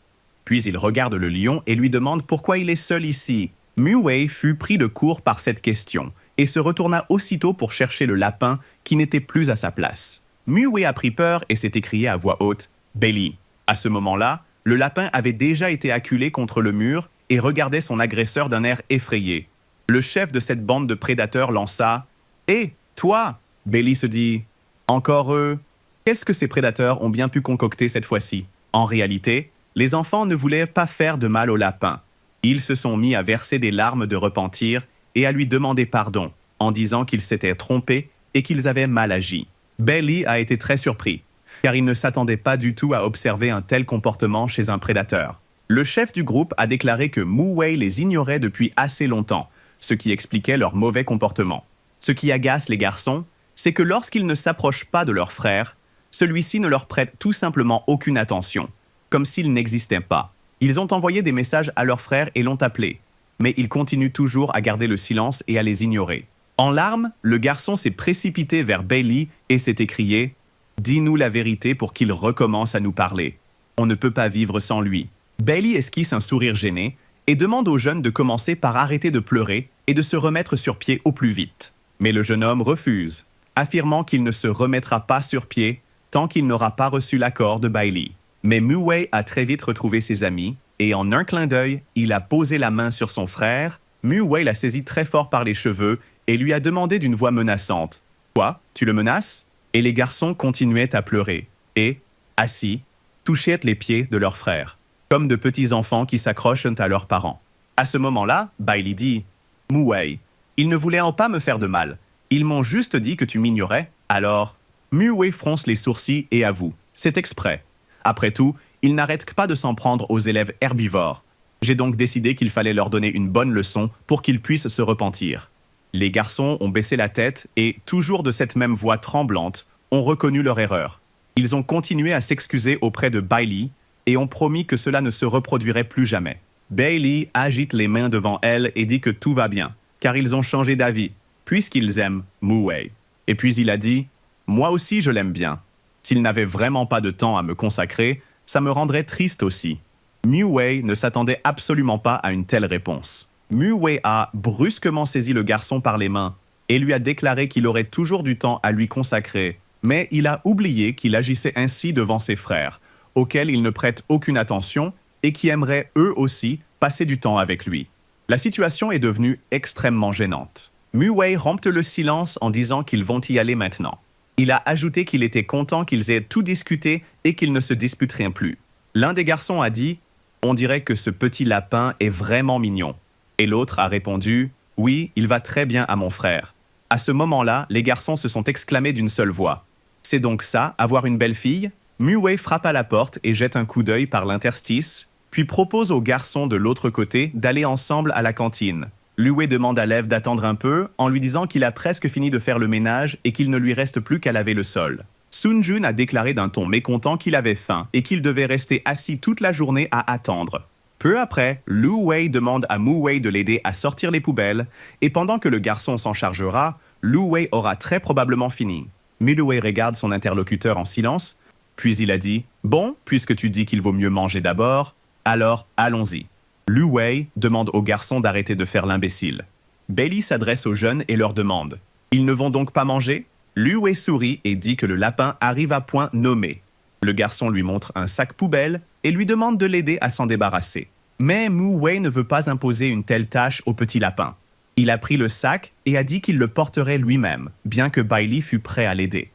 Puis il regarde le lion et lui demande pourquoi il est seul ici. Mu Wei fut pris de court par cette question et se retourna aussitôt pour chercher le lapin qui n'était plus à sa place. Mu Wei a pris peur et s'est écrié à voix haute « Bailey ». À ce moment-là, le lapin avait déjà été acculé contre le mur et regardait son agresseur d'un air effrayé. Le chef de cette bande de prédateurs lança « Hé, toi !» Bailey se dit « Encore eux ! Qu'est-ce que ces prédateurs ont bien pu concocter cette fois-ci ?» En réalité, les enfants ne voulaient pas faire de mal au lapin. Ils se sont mis à verser des larmes de repentir et à lui demander pardon, en disant qu'ils s'étaient trompés et qu'ils avaient mal agi. Bailey a été très surpris, car il ne s'attendait pas du tout à observer un tel comportement chez un prédateur. Le chef du groupe a déclaré que Mu Wei les ignorait depuis assez longtemps, ce qui expliquait leur mauvais comportement. Ce qui agace les garçons, c'est que lorsqu'ils ne s'approchent pas de leur frère, celui-ci ne leur prête tout simplement aucune attention, comme s'il n'existait pas. Ils ont envoyé des messages à leur frère et l'ont appelé, mais ils continuent toujours à garder le silence et à les ignorer. En larmes, le garçon s'est précipité vers Bailey et s'est écrié « Dis-nous la vérité pour qu'il recommence à nous parler. » On ne peut pas vivre sans lui. Bailey esquisse un sourire gêné et demande au jeune de commencer par arrêter de pleurer et de se remettre sur pied au plus vite. Mais le jeune homme refuse, affirmant qu'il ne se remettra pas sur pied tant qu'il n'aura pas reçu l'accord de Bailey. Mais Mu-Wei a très vite retrouvé ses amis et en un clin d'œil, il a posé la main sur son frère. Mu-Wei l'a saisi très fort par les cheveux et lui a demandé d'une voix menaçante « Quoi, tu le menaces ?» Et les garçons continuaient à pleurer et, assis, touchaient les pieds de leur frère, comme de petits enfants qui s'accrochent à leurs parents. À ce moment-là, Bailey dit « Mu-Wei, ils ne voulaient pas me faire de mal. Ils m'ont juste dit que tu m'ignorais, alors… » Mu-Wei fronce les sourcils et avoue « C'est exprès. Après tout, ils n'arrêtent pas de s'en prendre aux élèves herbivores. J'ai donc décidé qu'il fallait leur donner une bonne leçon pour qu'ils puissent se repentir. » Les garçons ont baissé la tête et, toujours de cette même voix tremblante, ont reconnu leur erreur. Ils ont continué à s'excuser auprès de Bailey et ont promis que cela ne se reproduirait plus jamais. Bailey agite les mains devant elle et dit que tout va bien, car ils ont changé d'avis, puisqu'ils aiment Mu-Wei. Et puis il a dit « Moi aussi je l'aime bien. S'il n'avait vraiment pas de temps à me consacrer, ça me rendrait triste aussi. » Mu-Wei ne s'attendait absolument pas à une telle réponse. Mu-Wei a brusquement saisi le garçon par les mains et lui a déclaré qu'il aurait toujours du temps à lui consacrer, mais il a oublié qu'il agissait ainsi devant ses frères, auxquels il ne prête aucune attention et qui aimeraient eux aussi passer du temps avec lui. La situation est devenue extrêmement gênante. Mu-Wei rompt le silence en disant qu'ils vont y aller maintenant. Il a ajouté qu'il était content qu'ils aient tout discuté et qu'ils ne se disputeraient plus. L'un des garçons a dit « On dirait que ce petit lapin est vraiment mignon. » Et l'autre a répondu « Oui, il va très bien à mon frère. » À ce moment-là, les garçons se sont exclamés d'une seule voix. « C'est donc ça, avoir une belle fille ?» Mu-Wei frappe à la porte et jette un coup d'œil par l'interstice, puis propose aux garçons de l'autre côté d'aller ensemble à la cantine. Lu-Wei demande à Lev d'attendre un peu en lui disant qu'il a presque fini de faire le ménage et qu'il ne lui reste plus qu'à laver le sol. Sun-Jun a déclaré d'un ton mécontent qu'il avait faim et qu'il devait rester assis toute la journée à attendre. Peu après, Lu-Wei demande à Mu-Wei de l'aider à sortir les poubelles et pendant que le garçon s'en chargera, Lu-Wei aura très probablement fini. Mu-Wei regarde son interlocuteur en silence, puis il a dit « Bon, puisque tu dis qu'il vaut mieux manger d'abord, alors allons-y. » Lu-Wei demande aux garçons d'arrêter de faire l'imbécile. Bailey s'adresse aux jeunes et leur demande « Ils ne vont donc pas manger ?» Lu-Wei sourit et dit que le lapin arrive à point nommé. Le garçon lui montre un sac poubelle et lui demande de l'aider à s'en débarrasser. Mais Mu-Wei ne veut pas imposer une telle tâche au petit lapin. Il a pris le sac et a dit qu'il le porterait lui-même, bien que Bailey fût prêt à l'aider.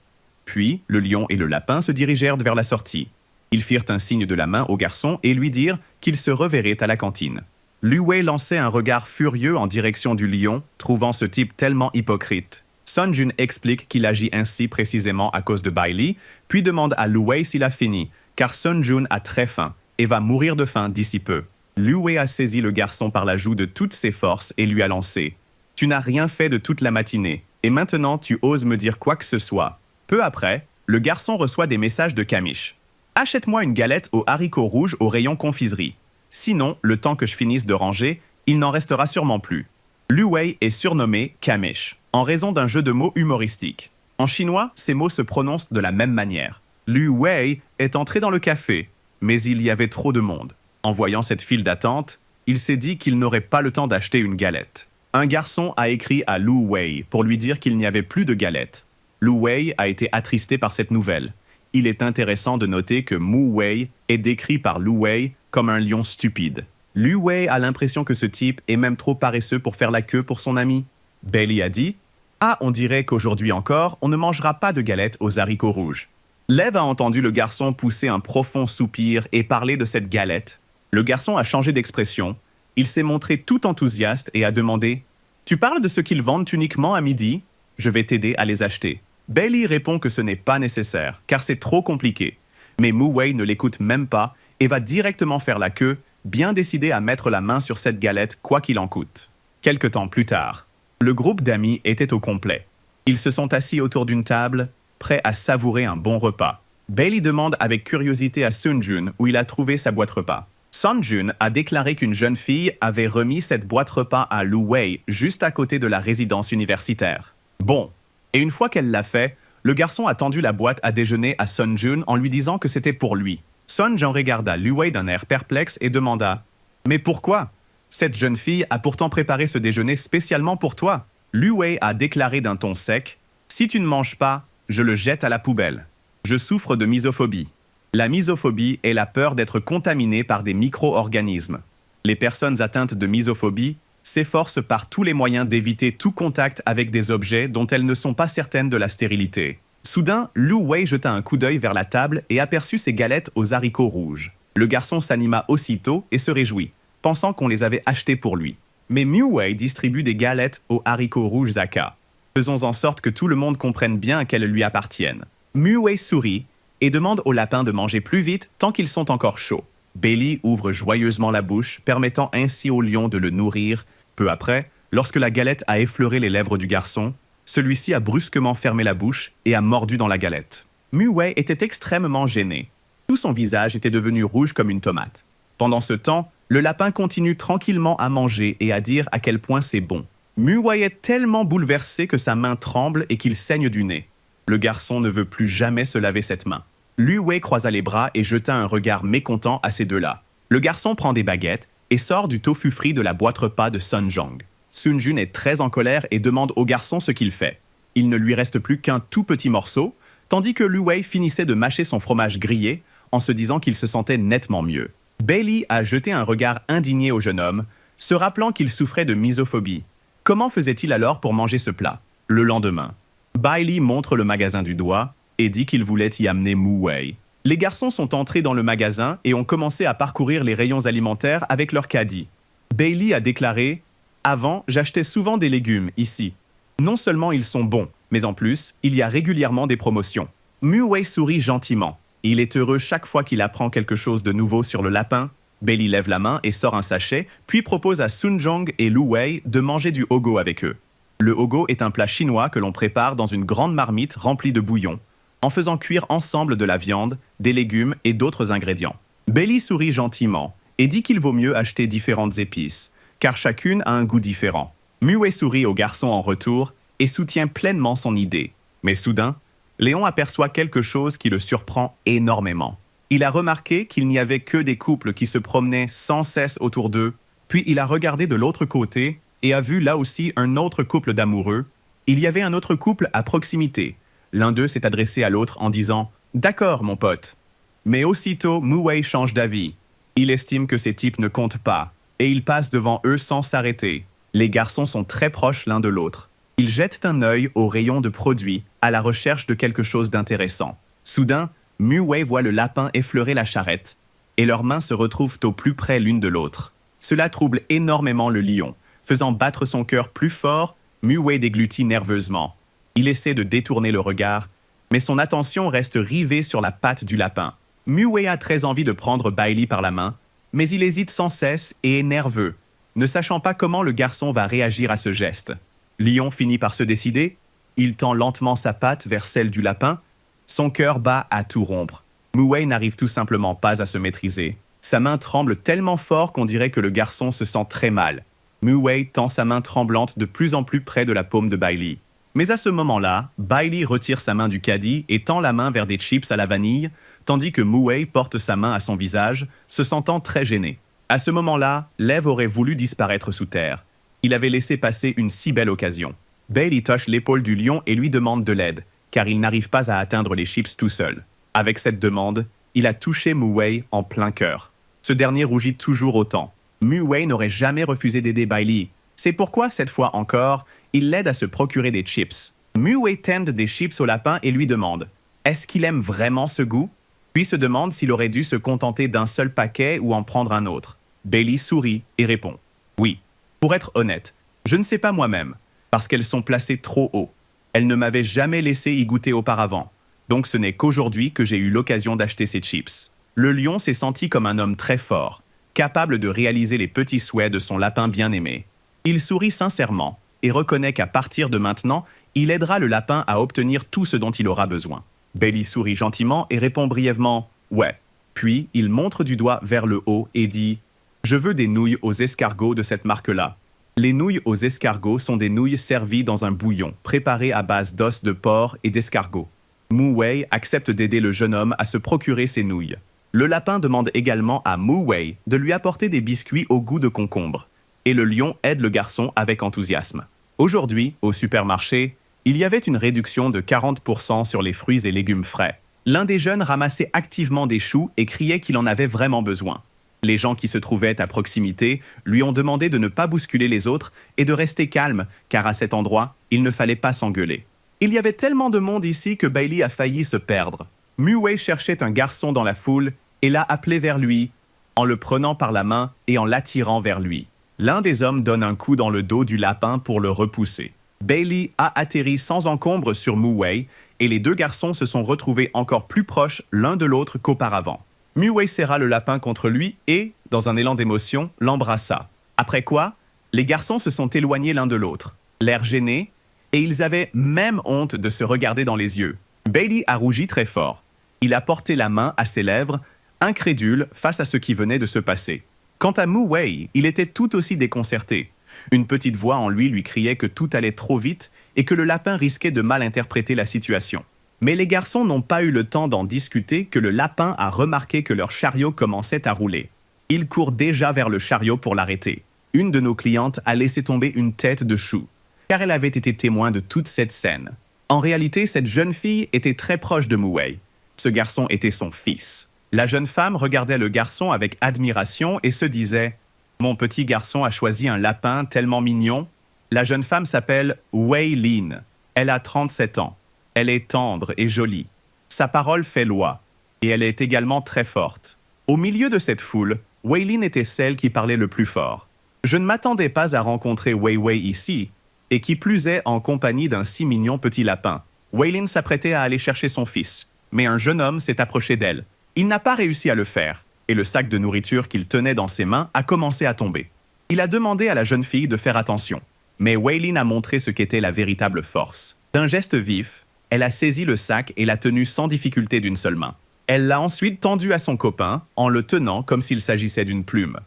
Puis, le lion et le lapin se dirigèrent vers la sortie. Ils firent un signe de la main au garçon et lui dirent qu'ils se reverraient à la cantine. Lu-Wei lançait un regard furieux en direction du lion, trouvant ce type tellement hypocrite. Sun-Jun explique qu'il agit ainsi précisément à cause de Bailey, puis demande à Lu-Wei s'il a fini, car Sun-Jun a très faim et va mourir de faim d'ici peu. Lu-Wei a saisi le garçon par la joue de toutes ses forces et lui a lancé « Tu n'as rien fait de toute la matinée, et maintenant tu oses me dire quoi que ce soit. » Peu après, le garçon reçoit des messages de Kamish. « Achète-moi une galette aux haricots rouges au rayon confiserie. Sinon, le temps que je finisse de ranger, il n'en restera sûrement plus. » Lu-Wei est surnommé Kamish, en raison d'un jeu de mots humoristique. En chinois, ces mots se prononcent de la même manière. Lu-Wei est entré dans le café, mais il y avait trop de monde. En voyant cette file d'attente, il s'est dit qu'il n'aurait pas le temps d'acheter une galette. Un garçon a écrit à Lu-Wei pour lui dire qu'il n'y avait plus de galette. Lu-Wei a été attristé par cette nouvelle. Il est intéressant de noter que Mu-Wei est décrit par Lu-Wei comme un lion stupide. Lu-Wei a l'impression que ce type est même trop paresseux pour faire la queue pour son ami. Bailey a dit « Ah, on dirait qu'aujourd'hui encore, on ne mangera pas de galette aux haricots rouges. » Lev a entendu le garçon pousser un profond soupir et parler de cette galette. Le garçon a changé d'expression. Il s'est montré tout enthousiaste et a demandé « Tu parles de ce qu'ils vendent uniquement à midi? Je vais t'aider à les acheter. » Bailey répond que ce n'est pas nécessaire, car c'est trop compliqué. Mais Mu-Wei ne l'écoute même pas et va directement faire la queue, bien décidé à mettre la main sur cette galette quoi qu'il en coûte. Quelque temps plus tard, le groupe d'amis était au complet. Ils se sont assis autour d'une table, prêts à savourer un bon repas. Bailey demande avec curiosité à Sun-Jun où il a trouvé sa boîte repas. Sun-Jun a déclaré qu'une jeune fille avait remis cette boîte repas à Lu-Wei juste à côté de la résidence universitaire. Bon, et une fois qu'elle l'a fait, le garçon a tendu la boîte à déjeuner à Sun-Jun en lui disant que c'était pour lui. Sun Jong regarda Lu Wei d'un air perplexe et demanda « Mais pourquoi? Cette jeune fille a pourtant préparé ce déjeuner spécialement pour toi. » Lu Wei a déclaré d'un ton sec « Si tu ne manges pas, je le jette à la poubelle. Je souffre de misophobie. La misophobie est la peur d'être contaminé par des micro-organismes. Les personnes atteintes de misophobie s'efforcent par tous les moyens d'éviter tout contact avec des objets dont elles ne sont pas certaines de la stérilité. » Soudain, Lu Wei jeta un coup d'œil vers la table et aperçut ses galettes aux haricots rouges. Le garçon s'anima aussitôt et se réjouit, pensant qu'on les avait achetées pour lui. Mais Mu Wei distribue des galettes aux haricots rouges Zaka. Faisons en sorte que tout le monde comprenne bien qu'elles lui appartiennent. Mu Wei sourit et demande aux lapins de manger plus vite tant qu'ils sont encore chauds. Bailey ouvre joyeusement la bouche, permettant ainsi au lion de le nourrir. Peu après, lorsque la galette a effleuré les lèvres du garçon, celui-ci a brusquement fermé la bouche et a mordu dans la galette. Mu Wei était extrêmement gêné. Tout son visage était devenu rouge comme une tomate. Pendant ce temps, le lapin continue tranquillement à manger et à dire à quel point c'est bon. Mu Wei est tellement bouleversé que sa main tremble et qu'il saigne du nez. Le garçon ne veut plus jamais se laver cette main. Lu Wei croisa les bras et jeta un regard mécontent à ces deux-là. Le garçon prend des baguettes et sort du tofu frit de la boîte repas de Sun Jong. Sun Jun est très en colère et demande au garçon ce qu'il fait. Il ne lui reste plus qu'un tout petit morceau, tandis que Lu Wei finissait de mâcher son fromage grillé en se disant qu'il se sentait nettement mieux. Bailey a jeté un regard indigné au jeune homme, se rappelant qu'il souffrait de misophobie. Comment faisait-il alors pour manger ce plat? Le lendemain, Bailey montre le magasin du doigt et dit qu'il voulait y amener Mu Wei. Les garçons sont entrés dans le magasin et ont commencé à parcourir les rayons alimentaires avec leur caddie. Bailey a déclaré « Avant, j'achetais souvent des légumes ici. Non seulement ils sont bons, mais en plus, il y a régulièrement des promotions. » Mu Wei sourit gentiment. Il est heureux chaque fois qu'il apprend quelque chose de nouveau sur le lapin. Bailey lève la main et sort un sachet, puis propose à Sun Jong et Lu Wei de manger du hogo avec eux. Le hogo est un plat chinois que l'on prépare dans une grande marmite remplie de bouillon, en faisant cuire ensemble de la viande, des légumes et d'autres ingrédients. Bailey sourit gentiment et dit qu'il vaut mieux acheter différentes épices, car chacune a un goût différent. Mu Wei sourit au garçon en retour et soutient pleinement son idée. Mais soudain, Léon aperçoit quelque chose qui le surprend énormément. Il a remarqué qu'il n'y avait que des couples qui se promenaient sans cesse autour d'eux, puis il a regardé de l'autre côté et a vu là aussi un autre couple d'amoureux. Il y avait un autre couple à proximité. L'un d'eux s'est adressé à l'autre en disant « D'accord, mon pote ». Mais aussitôt, Mu Wei change d'avis. Il estime que ces types ne comptent pas, et il passe devant eux sans s'arrêter. Les garçons sont très proches l'un de l'autre. Ils jettent un œil au rayon de produits, à la recherche de quelque chose d'intéressant. Soudain, Mu Wei voit le lapin effleurer la charrette, et leurs mains se retrouvent au plus près l'une de l'autre. Cela trouble énormément le lion. Faisant battre son cœur plus fort, Mu Wei déglutit nerveusement. Il essaie de détourner le regard, mais son attention reste rivée sur la patte du lapin. Mu Wei a très envie de prendre Bailey par la main, mais il hésite sans cesse et est nerveux, ne sachant pas comment le garçon va réagir à ce geste. Lion finit par se décider. Il tend lentement sa patte vers celle du lapin. Son cœur bat à tout rompre. Mu Wei n'arrive tout simplement pas à se maîtriser. Sa main tremble tellement fort qu'on dirait que le garçon se sent très mal. Mu Wei tend sa main tremblante de plus en plus près de la paume de Bailey. Mais à ce moment-là, Bailey retire sa main du caddie et tend la main vers des chips à la vanille, tandis que Mu Wei porte sa main à son visage, se sentant très gêné. À ce moment-là, Lev aurait voulu disparaître sous terre. Il avait laissé passer une si belle occasion. Bailey touche l'épaule du lion et lui demande de l'aide, car il n'arrive pas à atteindre les chips tout seul. Avec cette demande, il a touché Mu Wei en plein cœur. Ce dernier rougit toujours autant. Mu Wei n'aurait jamais refusé d'aider Bailey. C'est pourquoi, cette fois encore, il l'aide à se procurer des chips. Mu Wei tend des chips au lapin et lui demande « Est-ce qu'il aime vraiment ce goût ?» Puis se demande s'il aurait dû se contenter d'un seul paquet ou en prendre un autre. Bailey sourit et répond « Oui. Pour être honnête, je ne sais pas moi-même, parce qu'elles sont placées trop haut. Elles ne m'avaient jamais laissé y goûter auparavant. Donc ce n'est qu'aujourd'hui que j'ai eu l'occasion d'acheter ces chips. » Le lion s'est senti comme un homme très fort, capable de réaliser les petits souhaits de son lapin bien-aimé. Il sourit sincèrement et reconnaît qu'à partir de maintenant, il aidera le lapin à obtenir tout ce dont il aura besoin. Bailey sourit gentiment et répond brièvement « Ouais ». Puis il montre du doigt vers le haut et dit « Je veux des nouilles aux escargots de cette marque-là. » Les nouilles aux escargots sont des nouilles servies dans un bouillon, préparé à base d'os de porc et d'escargots. Mu Wei accepte d'aider le jeune homme à se procurer ces nouilles. Le lapin demande également à Mu Wei de lui apporter des biscuits au goût de concombre. Et le lion aide le garçon avec enthousiasme. Aujourd'hui, au supermarché, il y avait une réduction de 40% sur les fruits et légumes frais. L'un des jeunes ramassait activement des choux et criait qu'il en avait vraiment besoin. Les gens qui se trouvaient à proximité lui ont demandé de ne pas bousculer les autres et de rester calme, car à cet endroit, il ne fallait pas s'engueuler. Il y avait tellement de monde ici que Bailey a failli se perdre. Mu Wei cherchait un garçon dans la foule et l'a appelé vers lui, en le prenant par la main et en l'attirant vers lui. L'un des hommes donne un coup dans le dos du lapin pour le repousser. Bailey a atterri sans encombre sur Mu Wei et les deux garçons se sont retrouvés encore plus proches l'un de l'autre qu'auparavant. Mu Wei serra le lapin contre lui et, dans un élan d'émotion, l'embrassa. Après quoi, les garçons se sont éloignés l'un de l'autre, l'air gênés, et ils avaient même honte de se regarder dans les yeux. Bailey a rougi très fort. Il a porté la main à ses lèvres, incrédule face à ce qui venait de se passer. Quant à Mu Wei, il était tout aussi déconcerté. Une petite voix en lui criait que tout allait trop vite et que le lapin risquait de mal interpréter la situation. Mais les garçons n'ont pas eu le temps d'en discuter que le lapin a remarqué que leur chariot commençait à rouler. Il court déjà vers le chariot pour l'arrêter. Une de nos clientes a laissé tomber une tête de chou, car elle avait été témoin de toute cette scène. En réalité, cette jeune fille était très proche de Mu Wei. Ce garçon était son fils. La jeune femme regardait le garçon avec admiration et se disait « Mon petit garçon a choisi un lapin tellement mignon. » La jeune femme s'appelle Wei Lin. Elle a 37 ans. Elle est tendre et jolie. Sa parole fait loi. Et elle est également très forte. Au milieu de cette foule, Wei Lin était celle qui parlait le plus fort. Je ne m'attendais pas à rencontrer Wei Wei ici, et qui plus est en compagnie d'un si mignon petit lapin. Wei Lin s'apprêtait à aller chercher son fils, mais un jeune homme s'est approché d'elle. Il n'a pas réussi à le faire, et le sac de nourriture qu'il tenait dans ses mains a commencé à tomber. Il a demandé à la jeune fille de faire attention, mais Wei Lin a montré ce qu'était la véritable force. D'un geste vif, elle a saisi le sac et l'a tenu sans difficulté d'une seule main. Elle l'a ensuite tendu à son copain en le tenant comme s'il s'agissait d'une plume.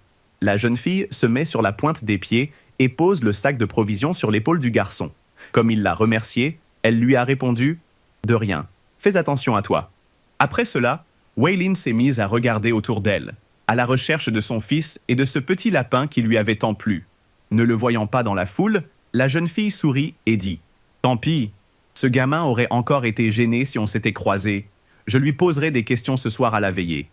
La jeune fille se met sur la pointe des pieds et pose le sac de provisions sur l'épaule du garçon. Comme il l'a remercié, elle lui a répondu « De rien, fais attention à toi ». Après cela, Wei Lin s'est mise à regarder autour d'elle, à la recherche de son fils et de ce petit lapin qui lui avait tant plu. Ne le voyant pas dans la foule, la jeune fille sourit et dit « Tant pis, ce gamin aurait encore été gêné si on s'était croisés. Je lui poserai des questions ce soir à la veillée. »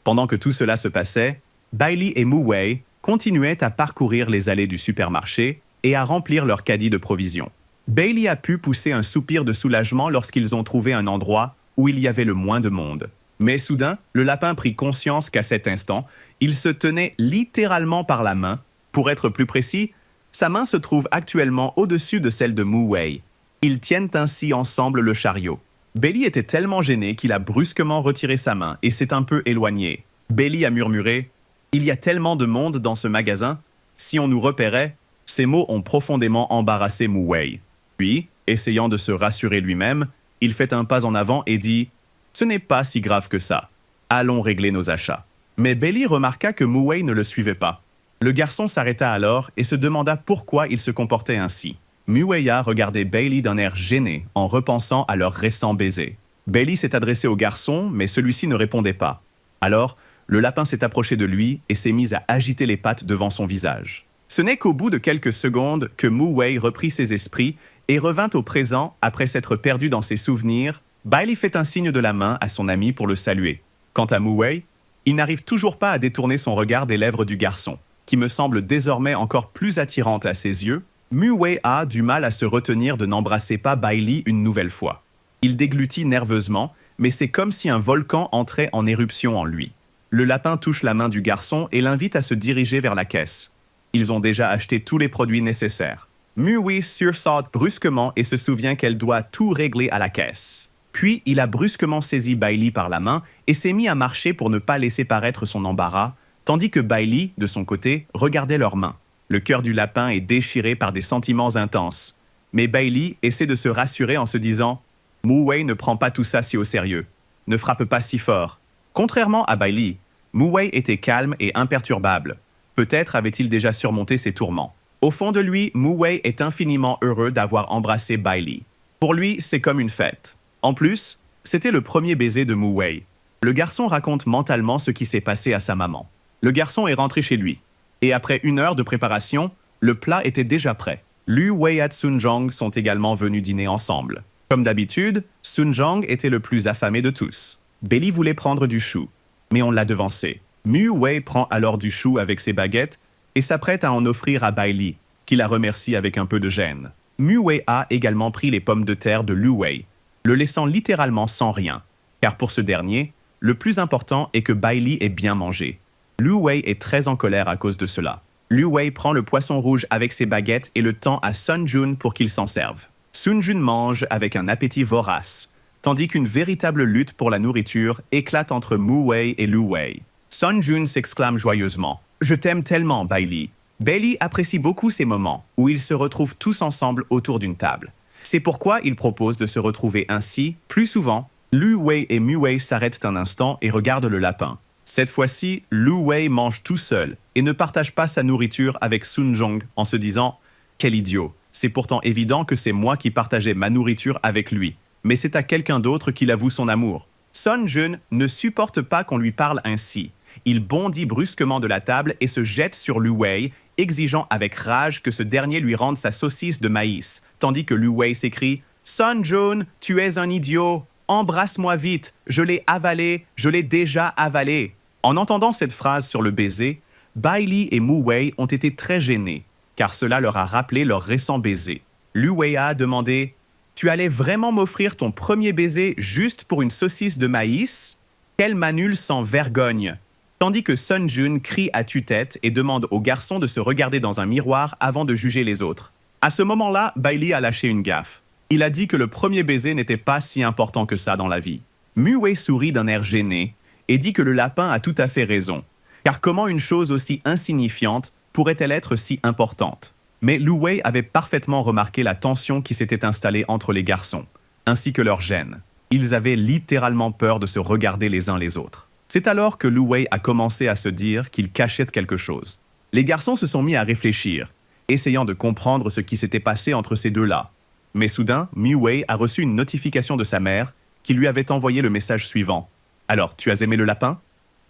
Pendant que tout cela se passait, Bailey et Mu Wei continuaient à parcourir les allées du supermarché et à remplir leur caddie de provisions. Bailey a pu pousser un soupir de soulagement lorsqu'ils ont trouvé un endroit où il y avait le moins de monde. Mais soudain, le lapin prit conscience qu'à cet instant, il se tenait littéralement par la main. Pour être plus précis, sa main se trouve actuellement au-dessus de celle de Mu Wei. Ils tiennent ainsi ensemble le chariot. Bailey était tellement gêné qu'il a brusquement retiré sa main et s'est un peu éloigné. Bailey a murmuré « Il y a tellement de monde dans ce magasin. Si on nous repérait ?» Ces mots ont profondément embarrassé Mu Wei. Puis, essayant de se rassurer lui-même, il fait un pas en avant et dit « Ce n'est pas si grave que ça. Allons régler nos achats. » Mais Bailey remarqua que Mu Wei ne le suivait pas. Le garçon s'arrêta alors et se demanda pourquoi il se comportait ainsi. Mu Wei a regardé Bailey d'un air gêné en repensant à leur récent baiser. Bailey s'est adressé au garçon, mais celui-ci ne répondait pas. Alors, le lapin s'est approché de lui et s'est mis à agiter les pattes devant son visage. Ce n'est qu'au bout de quelques secondes que Mu Wei reprit ses esprits et revint au présent après s'être perdu dans ses souvenirs. Bailey fait un signe de la main à son ami pour le saluer. Quant à Mu Wei, il n'arrive toujours pas à détourner son regard des lèvres du garçon, qui me semble désormais encore plus attirante à ses yeux. Mu Wei a du mal à se retenir de n'embrasser pas Bailey une nouvelle fois. Il déglutit nerveusement, mais c'est comme si un volcan entrait en éruption en lui. Le lapin touche la main du garçon et l'invite à se diriger vers la caisse. Ils ont déjà acheté tous les produits nécessaires. Mu Wei sursaute brusquement et se souvient qu'elle doit tout régler à la caisse. Puis, il a brusquement saisi Bailey par la main et s'est mis à marcher pour ne pas laisser paraître son embarras, tandis que Bailey, de son côté, regardait leurs mains. Le cœur du lapin est déchiré par des sentiments intenses. Mais Bailey essaie de se rassurer en se disant « Mu Wei ne prend pas tout ça si au sérieux. Ne frappe pas si fort. » Contrairement à Bailey, Mu Wei était calme et imperturbable. Peut-être avait-il déjà surmonté ses tourments. Au fond de lui, Mu Wei est infiniment heureux d'avoir embrassé Bailey. Pour lui, c'est comme une fête. En plus, c'était le premier baiser de Mu Wei. Le garçon raconte mentalement ce qui s'est passé à sa maman. Le garçon est rentré chez lui. Et après 1 heure de préparation, le plat était déjà prêt. Lu Wei et Sun Zhong sont également venus dîner ensemble. Comme d'habitude, Sun Zhong était le plus affamé de tous. Bailey voulait prendre du chou, mais on l'a devancé. Mu Wei prend alors du chou avec ses baguettes et s'apprête à en offrir à Bailey, qui la remercie avec un peu de gêne. Mu Wei a également pris les pommes de terre de Lu Wei, le laissant littéralement sans rien, car pour ce dernier, le plus important est que Bailey ait bien mangé. Lu Wei est très en colère à cause de cela. Lu Wei prend le poisson rouge avec ses baguettes et le tend à Sun Jun pour qu'il s'en serve. Sun Jun mange avec un appétit vorace, tandis qu'une véritable lutte pour la nourriture éclate entre Mu Wei et Lu Wei. Sun Jun s'exclame joyeusement « Je t'aime tellement, Bailey ». Bailey apprécie beaucoup ces moments où ils se retrouvent tous ensemble autour d'une table. C'est pourquoi il propose de se retrouver ainsi plus souvent. Lu Wei et Mu Wei s'arrêtent un instant et regardent le lapin. Cette fois-ci, Lu Wei mange tout seul et ne partage pas sa nourriture avec Sun Zhong en se disant « Quel idiot, c'est pourtant évident que c'est moi qui partageais ma nourriture avec lui, mais c'est à quelqu'un d'autre qu'il avoue son amour. » Sun Jun ne supporte pas qu'on lui parle ainsi. Il bondit brusquement de la table et se jette sur Lu Wei, exigeant avec rage que ce dernier lui rende sa saucisse de maïs, tandis que Lu Wei s'écrie « Sun Jun, tu es un idiot! Embrasse-moi vite, je l'ai avalé, je l'ai déjà avalé. » En entendant cette phrase sur le baiser, Bailey et Mu Wei ont été très gênés, car cela leur a rappelé leur récent baiser. Lu Wei a demandé « Tu allais vraiment m'offrir ton premier baiser juste pour une saucisse de maïs? Quel manul sans vergogne !» Tandis que Sun Jun crie à tue-tête et demande au garçon de se regarder dans un miroir avant de juger les autres. À ce moment-là, Bailey a lâché une gaffe. Il a dit que le premier baiser n'était pas si important que ça dans la vie. Mu Wei sourit d'un air gêné et dit que le lapin a tout à fait raison. Car comment une chose aussi insignifiante pourrait-elle être si importante? Mais Lu Wei avait parfaitement remarqué la tension qui s'était installée entre les garçons, ainsi que leur gêne. Ils avaient littéralement peur de se regarder les uns les autres. C'est alors que Lu Wei a commencé à se dire qu'il cachait quelque chose. Les garçons se sont mis à réfléchir, essayant de comprendre ce qui s'était passé entre ces deux-là. Mais soudain, Mu Wei a reçu une notification de sa mère qui lui avait envoyé le message suivant. « Alors, tu as aimé le lapin ?»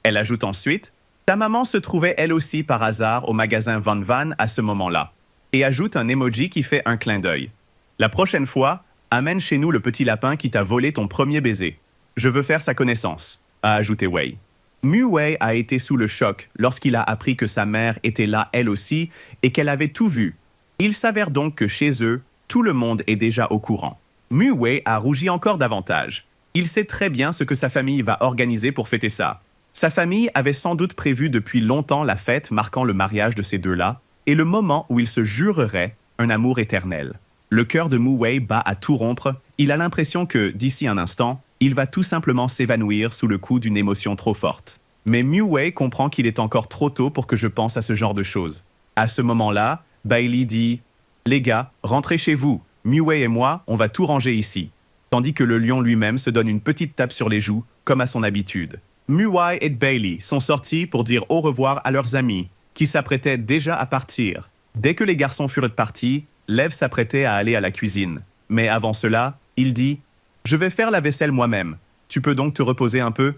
Elle ajoute ensuite « Ta maman se trouvait elle aussi par hasard au magasin Van Van à ce moment-là. » Et ajoute un emoji qui fait un clin d'œil. « La prochaine fois, amène chez nous le petit lapin qui t'a volé ton premier baiser. Je veux faire sa connaissance. » a ajouté Wei. Mu Wei a été sous le choc lorsqu'il a appris que sa mère était là elle aussi et qu'elle avait tout vu. Il s'avère donc que chez eux, tout le monde est déjà au courant. Mu Wei a rougi encore davantage. Il sait très bien ce que sa famille va organiser pour fêter ça. Sa famille avait sans doute prévu depuis longtemps la fête marquant le mariage de ces deux-là et le moment où ils se jureraient un amour éternel. Le cœur de Mu Wei bat à tout rompre. Il a l'impression que, d'ici un instant, il va tout simplement s'évanouir sous le coup d'une émotion trop forte. Mais Mu Wei comprend qu'il est encore trop tôt pour que je pense à ce genre de choses. À ce moment-là, Bailey dit « Les gars, rentrez chez vous. Mu Wei et moi, on va tout ranger ici. » Tandis que le lion lui-même se donne une petite tape sur les joues, comme à son habitude. Mu Wei et Bailey sont sortis pour dire au revoir à leurs amis, qui s'apprêtaient déjà à partir. Dès que les garçons furent partis, Lev s'apprêtait à aller à la cuisine. Mais avant cela, il dit « Je vais faire la vaisselle moi-même. Tu peux donc te reposer un peu ?»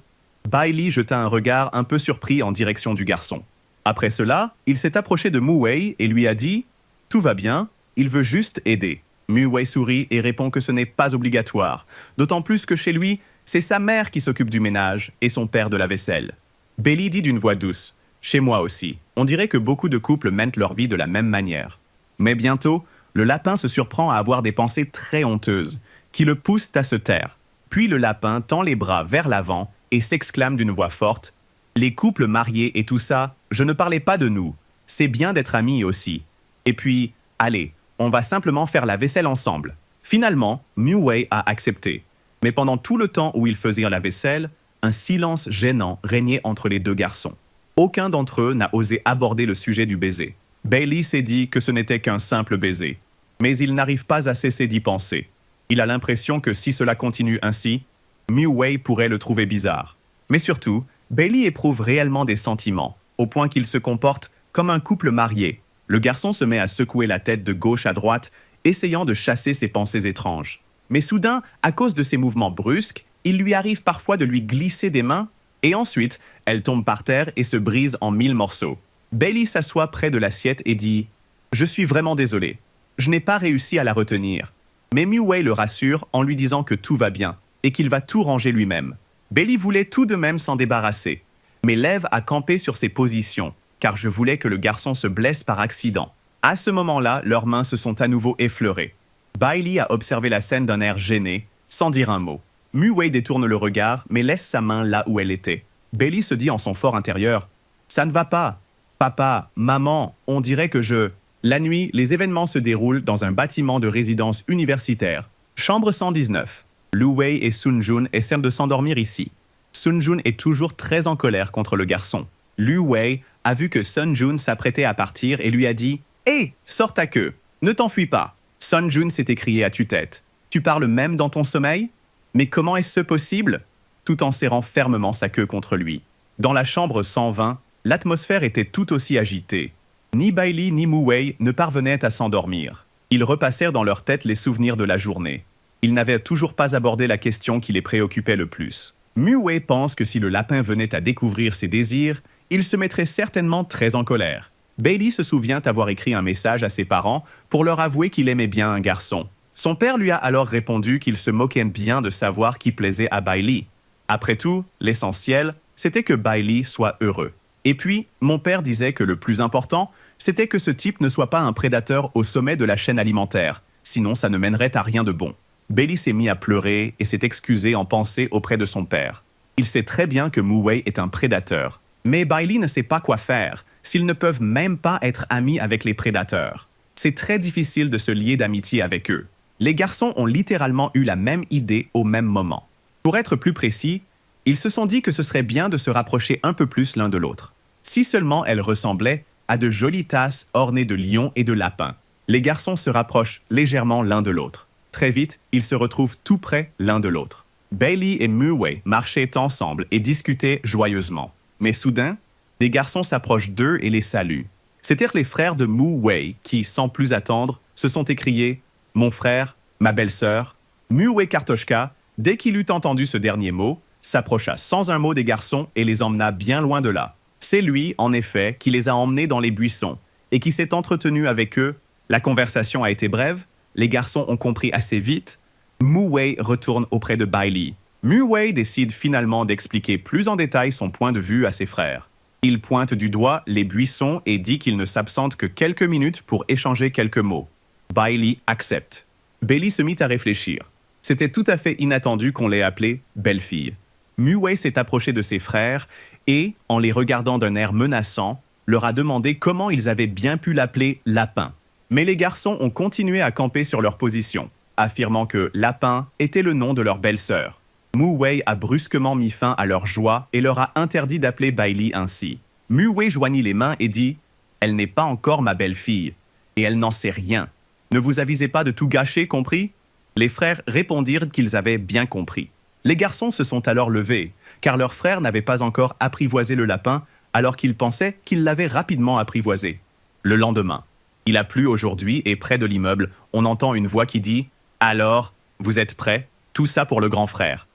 Bailey jeta un regard un peu surpris en direction du garçon. Après cela, il s'est approché de Mu Wei et lui a dit « Tout va bien, il veut juste aider. » Mu Wei sourit et répond que ce n'est pas obligatoire, d'autant plus que chez lui, c'est sa mère qui s'occupe du ménage et son père de la vaisselle. Bailey dit d'une voix douce « Chez moi aussi. On dirait que beaucoup de couples mènent leur vie de la même manière. » Mais bientôt, le lapin se surprend à avoir des pensées très honteuses, qui le poussent à se taire. Puis le lapin tend les bras vers l'avant et s'exclame d'une voix forte « Les couples mariés et tout ça, je ne parlais pas de nous. C'est bien d'être amis aussi. Et puis, allez, on va simplement faire la vaisselle ensemble. » Finalement, Mu Wei a accepté. Mais pendant tout le temps où ils faisaient la vaisselle, un silence gênant régnait entre les deux garçons. Aucun d'entre eux n'a osé aborder le sujet du baiser. Bailey s'est dit que ce n'était qu'un simple baiser. Mais il n'arrive pas à cesser d'y penser. Il a l'impression que si cela continue ainsi, Mu Wei pourrait le trouver bizarre. Mais surtout, Bailey éprouve réellement des sentiments, au point qu'il se comporte comme un couple marié. Le garçon se met à secouer la tête de gauche à droite, essayant de chasser ses pensées étranges. Mais soudain, à cause de ses mouvements brusques, il lui arrive parfois de lui glisser des mains, et ensuite, elle tombe par terre et se brise en 1000 morceaux. Bailey s'assoit près de l'assiette et dit « Je suis vraiment désolé. Je n'ai pas réussi à la retenir. » Mais Mu-Wei le rassure en lui disant que tout va bien et qu'il va tout ranger lui-même. Bailey voulait tout de même s'en débarrasser. Mais Lev a campé sur ses positions, car je voulais que le garçon se blesse par accident. À ce moment-là, leurs mains se sont à nouveau effleurées. Bailey a observé la scène d'un air gêné, sans dire un mot. Mu-Wei détourne le regard, mais laisse sa main là où elle était. Bailey se dit en son fort intérieur « Ça ne va pas. Papa, maman, on dirait que je… » La nuit, les événements se déroulent dans un bâtiment de résidence universitaire. Chambre 119. Lu Wei et Sun Jun essaient de s'endormir ici. Sun Jun est toujours très en colère contre le garçon. Lu Wei a vu que Sun Jun s'apprêtait à partir et lui a dit « Hé, sors ta queue, ne t'enfuis pas !» Sun Jun s'est écrié à tue-tête « Tu parles même dans ton sommeil ? Mais comment est-ce possible ?» tout en serrant fermement sa queue contre lui. Dans la chambre 120, l'atmosphère était tout aussi agitée. Ni Bailey ni Mu-Wei ne parvenaient à s'endormir. Ils repassèrent dans leur tête les souvenirs de la journée. Ils n'avaient toujours pas abordé la question qui les préoccupait le plus. Mu-Wei pense que si le lapin venait à découvrir ses désirs, il se mettrait certainement très en colère. Bailey se souvient avoir écrit un message à ses parents pour leur avouer qu'il aimait bien un garçon. Son père lui a alors répondu qu'il se moquait bien de savoir qui plaisait à Bailey. Après tout, l'essentiel, c'était que Bailey soit heureux. Et puis, mon père disait que le plus important, c'était que ce type ne soit pas un prédateur au sommet de la chaîne alimentaire, sinon ça ne mènerait à rien de bon. Bailey s'est mis à pleurer et s'est excusé en pensée auprès de son père. Il sait très bien que Mu-Wei est un prédateur. Mais Bailey ne sait pas quoi faire, s'ils ne peuvent même pas être amis avec les prédateurs. C'est très difficile de se lier d'amitié avec eux. Les garçons ont littéralement eu la même idée au même moment. Pour être plus précis, ils se sont dit que ce serait bien de se rapprocher un peu plus l'un de l'autre. Si seulement elles ressemblaient à de jolies tasses ornées de lions et de lapins. Les garçons se rapprochent légèrement l'un de l'autre. Très vite, ils se retrouvent tout près l'un de l'autre. Bailey et Mu-Wei marchaient ensemble et discutaient joyeusement. Mais soudain, des garçons s'approchent d'eux et les saluent. C'étaient les frères de Mu-Wei qui, sans plus attendre, se sont écriés « Mon frère, ma belle-sœur ». Mu-Wei Kartoshka, dès qu'il eut entendu ce dernier mot, s'approcha sans un mot des garçons et les emmena bien loin de là. C'est lui, en effet, qui les a emmenés dans les buissons et qui s'est entretenu avec eux. La conversation a été brève, les garçons ont compris assez vite. Mu-Wei retourne auprès de Bailey. Mu-Wei décide finalement d'expliquer plus en détail son point de vue à ses frères. Il pointe du doigt les buissons et dit qu'il ne s'absente que quelques minutes pour échanger quelques mots. Bailey accepte. Bailey se mit à réfléchir. C'était tout à fait inattendu qu'on l'ait appelée « belle-fille ». Mu-Wei s'est approché de ses frères et, en les regardant d'un air menaçant, leur a demandé comment ils avaient bien pu l'appeler « lapin ». Mais les garçons ont continué à camper sur leur position, affirmant que « lapin » était le nom de leur belle-sœur. Mu-Wei a brusquement mis fin à leur joie et leur a interdit d'appeler Bailey ainsi. Mu-Wei joignit les mains et dit « Elle n'est pas encore ma belle-fille, et elle n'en sait rien. Ne vous avisez pas de tout gâcher, compris ?» Les frères répondirent qu'ils avaient bien compris. Les garçons se sont alors levés, car leur frère n'avait pas encore apprivoisé le lapin, alors qu'ils pensaient qu'il l'avait rapidement apprivoisé. Le lendemain, il a plu aujourd'hui et près de l'immeuble, on entend une voix qui dit « Alors, vous êtes prêts? Tout ça pour le grand frère. »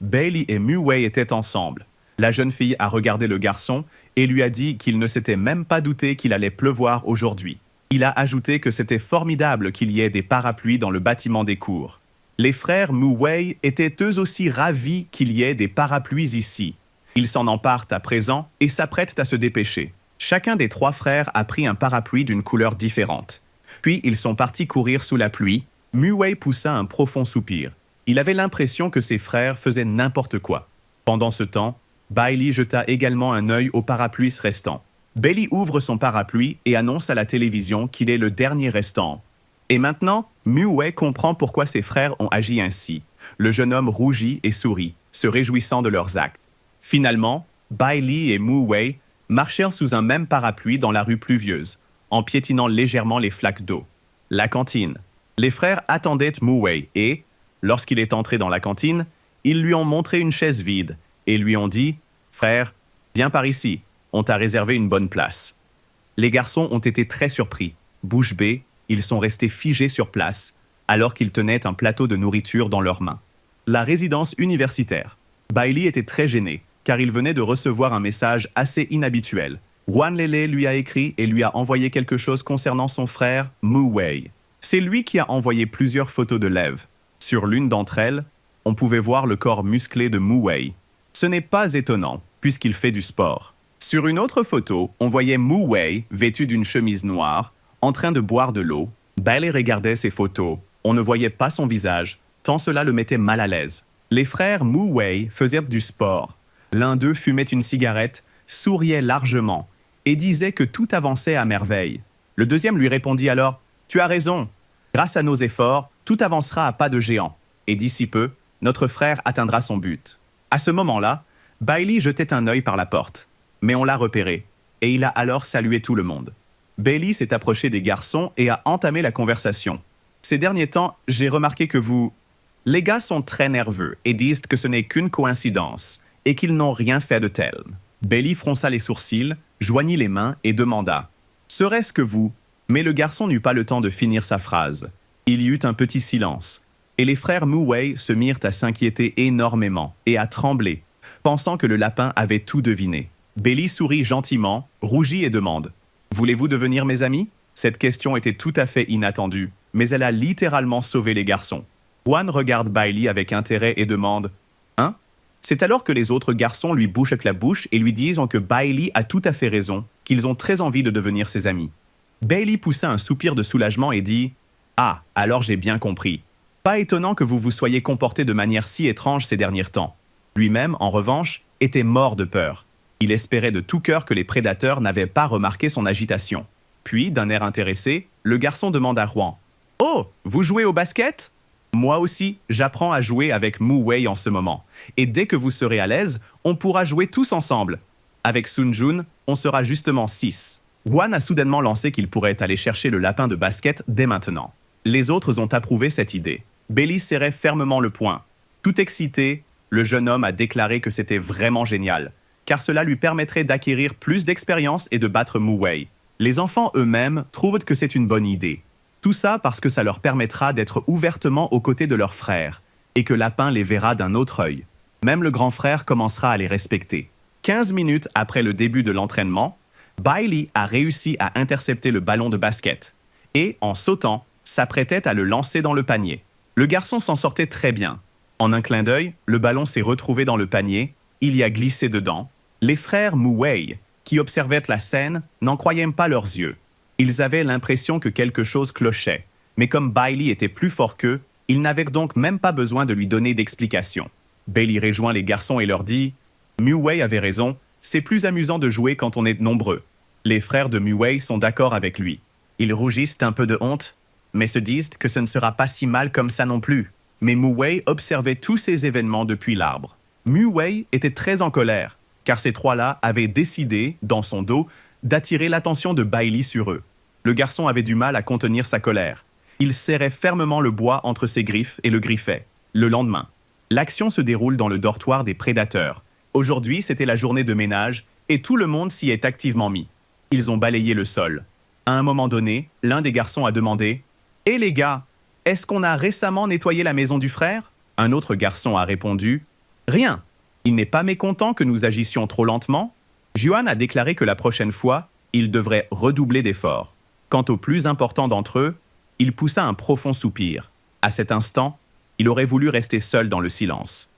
Bailey et Mu-Wei étaient ensemble. La jeune fille a regardé le garçon et lui a dit qu'il ne s'était même pas douté qu'il allait pleuvoir aujourd'hui. Il a ajouté que c'était formidable qu'il y ait des parapluies dans le bâtiment des cours. Les frères Mu-Wei étaient eux aussi ravis qu'il y ait des parapluies ici. Ils s'en emparent à présent et s'apprêtent à se dépêcher. Chacun des trois frères a pris un parapluie d'une couleur différente. Puis ils sont partis courir sous la pluie. Mu-Wei poussa un profond soupir. Il avait l'impression que ses frères faisaient n'importe quoi. Pendant ce temps, Bailey jeta également un œil au parapluie restant. Bailey ouvre son parapluie et annonce à la télévision qu'il est le dernier restant. Et maintenant, Mu-Wei comprend pourquoi ses frères ont agi ainsi. Le jeune homme rougit et sourit, se réjouissant de leurs actes. Finalement, Bailey et Mu-Wei marchèrent sous un même parapluie dans la rue pluvieuse, en piétinant légèrement les flaques d'eau. La cantine. Les frères attendaient Mu-Wei et, lorsqu'il est entré dans la cantine, ils lui ont montré une chaise vide et lui ont dit « Frère, viens par ici, on t'a réservé une bonne place. » Les garçons ont été très surpris. Bouche bée, ils sont restés figés sur place, alors qu'ils tenaient un plateau de nourriture dans leurs mains. La résidence universitaire. Bailey était très gêné, car il venait de recevoir un message assez inhabituel. Wanlele lui a écrit et lui a envoyé quelque chose concernant son frère, Mu Wei. C'est lui qui a envoyé plusieurs photos de Lev. Sur l'une d'entre elles, on pouvait voir le corps musclé de Mu Wei. Ce n'est pas étonnant, puisqu'il fait du sport. Sur une autre photo, on voyait Mu Wei, vêtu d'une chemise noire, en train de boire de l'eau. Bailey regardait ces photos. On ne voyait pas son visage, tant cela le mettait mal à l'aise. Les frères Mu Wei faisaient du sport. L'un d'eux fumait une cigarette, souriait largement et disait que tout avançait à merveille. Le deuxième lui répondit alors « Tu as raison. Grâce à nos efforts, tout avancera à pas de géant. Et d'ici peu, notre frère atteindra son but. » À ce moment-là, Bailey jetait un œil par la porte. Mais on l'a repéré, et il a alors salué tout le monde. Bailey s'est approché des garçons et a entamé la conversation. « Ces derniers temps, j'ai remarqué que vous... » Les gars sont très nerveux et disent que ce n'est qu'une coïncidence et qu'ils n'ont rien fait de tel. Bailey fronça les sourcils, joignit les mains et demanda « Serait-ce que vous ?» Mais le garçon n'eut pas le temps de finir sa phrase. Il y eut un petit silence, et les frères Mu Wei se mirent à s'inquiéter énormément et à trembler, pensant que le lapin avait tout deviné. Bailey sourit gentiment, rougit et demande « Voulez-vous devenir mes amis ?» Cette question était tout à fait inattendue, mais elle a littéralement sauvé les garçons. Juan regarde Bailey avec intérêt et demande « Hein ?» C'est alors que les autres garçons lui bouchent la bouche et lui disent que Bailey a tout à fait raison, qu'ils ont très envie de devenir ses amis. Bailey poussa un soupir de soulagement et dit « Ah, alors j'ai bien compris. Pas étonnant que vous vous soyez comporté de manière si étrange ces derniers temps. » Lui-même, en revanche, était mort de peur. Il espérait de tout cœur que les prédateurs n'avaient pas remarqué son agitation. Puis, d'un air intéressé, le garçon demande à Juan « Oh, vous jouez au basket ?» Moi aussi, j'apprends à jouer avec Mu Wei en ce moment. Et dès que vous serez à l'aise, on pourra jouer tous ensemble. Avec Sun Jun, on sera justement 6. Juan a soudainement lancé qu'il pourrait aller chercher le lapin de basket dès maintenant. Les autres ont approuvé cette idée. Bailey serrait fermement le poing. Tout excité, le jeune homme a déclaré que c'était vraiment génial, car cela lui permettrait d'acquérir plus d'expérience et de battre Mu Wei. Les enfants eux-mêmes trouvent que c'est une bonne idée. Tout ça parce que ça leur permettra d'être ouvertement aux côtés de leurs frères et que Lapin les verra d'un autre œil. Même le grand frère commencera à les respecter. 15 minutes après le début de l'entraînement, Bailey a réussi à intercepter le ballon de basket et, en sautant, s'apprêtait à le lancer dans le panier. Le garçon s'en sortait très bien. En un clin d'œil, le ballon s'est retrouvé dans le panier, il y a glissé dedans. Les frères Mu Wei, qui observaient la scène, n'en croyaient pas leurs yeux. Ils avaient l'impression que quelque chose clochait, mais comme Bailey était plus fort qu'eux, ils n'avaient donc même pas besoin de lui donner d'explication. Bailey rejoint les garçons et leur dit « Mu Wei avait raison, c'est plus amusant de jouer quand on est nombreux. » Les frères de Mu Wei sont d'accord avec lui. Ils rougissent un peu de honte, mais se disent que ce ne sera pas si mal comme ça non plus. Mais Mu Wei observait tous ces événements depuis l'arbre. Mu Wei était très en colère, car ces trois-là avaient décidé, dans son dos, d'attirer l'attention de Bailey sur eux. Le garçon avait du mal à contenir sa colère. Il serrait fermement le bois entre ses griffes et le griffait. Le lendemain, l'action se déroule dans le dortoir des prédateurs. Aujourd'hui, c'était la journée de ménage et tout le monde s'y est activement mis. Ils ont balayé le sol. À un moment donné, l'un des garçons a demandé « Eh les gars, est-ce qu'on a récemment nettoyé la maison du frère ?» Un autre garçon a répondu « Rien. Il n'est pas mécontent que nous agissions trop lentement. » Juan a déclaré que la prochaine fois, il devrait redoubler d'efforts. Quant au plus important d'entre eux, il poussa un profond soupir. À cet instant, il aurait voulu rester seul dans le silence.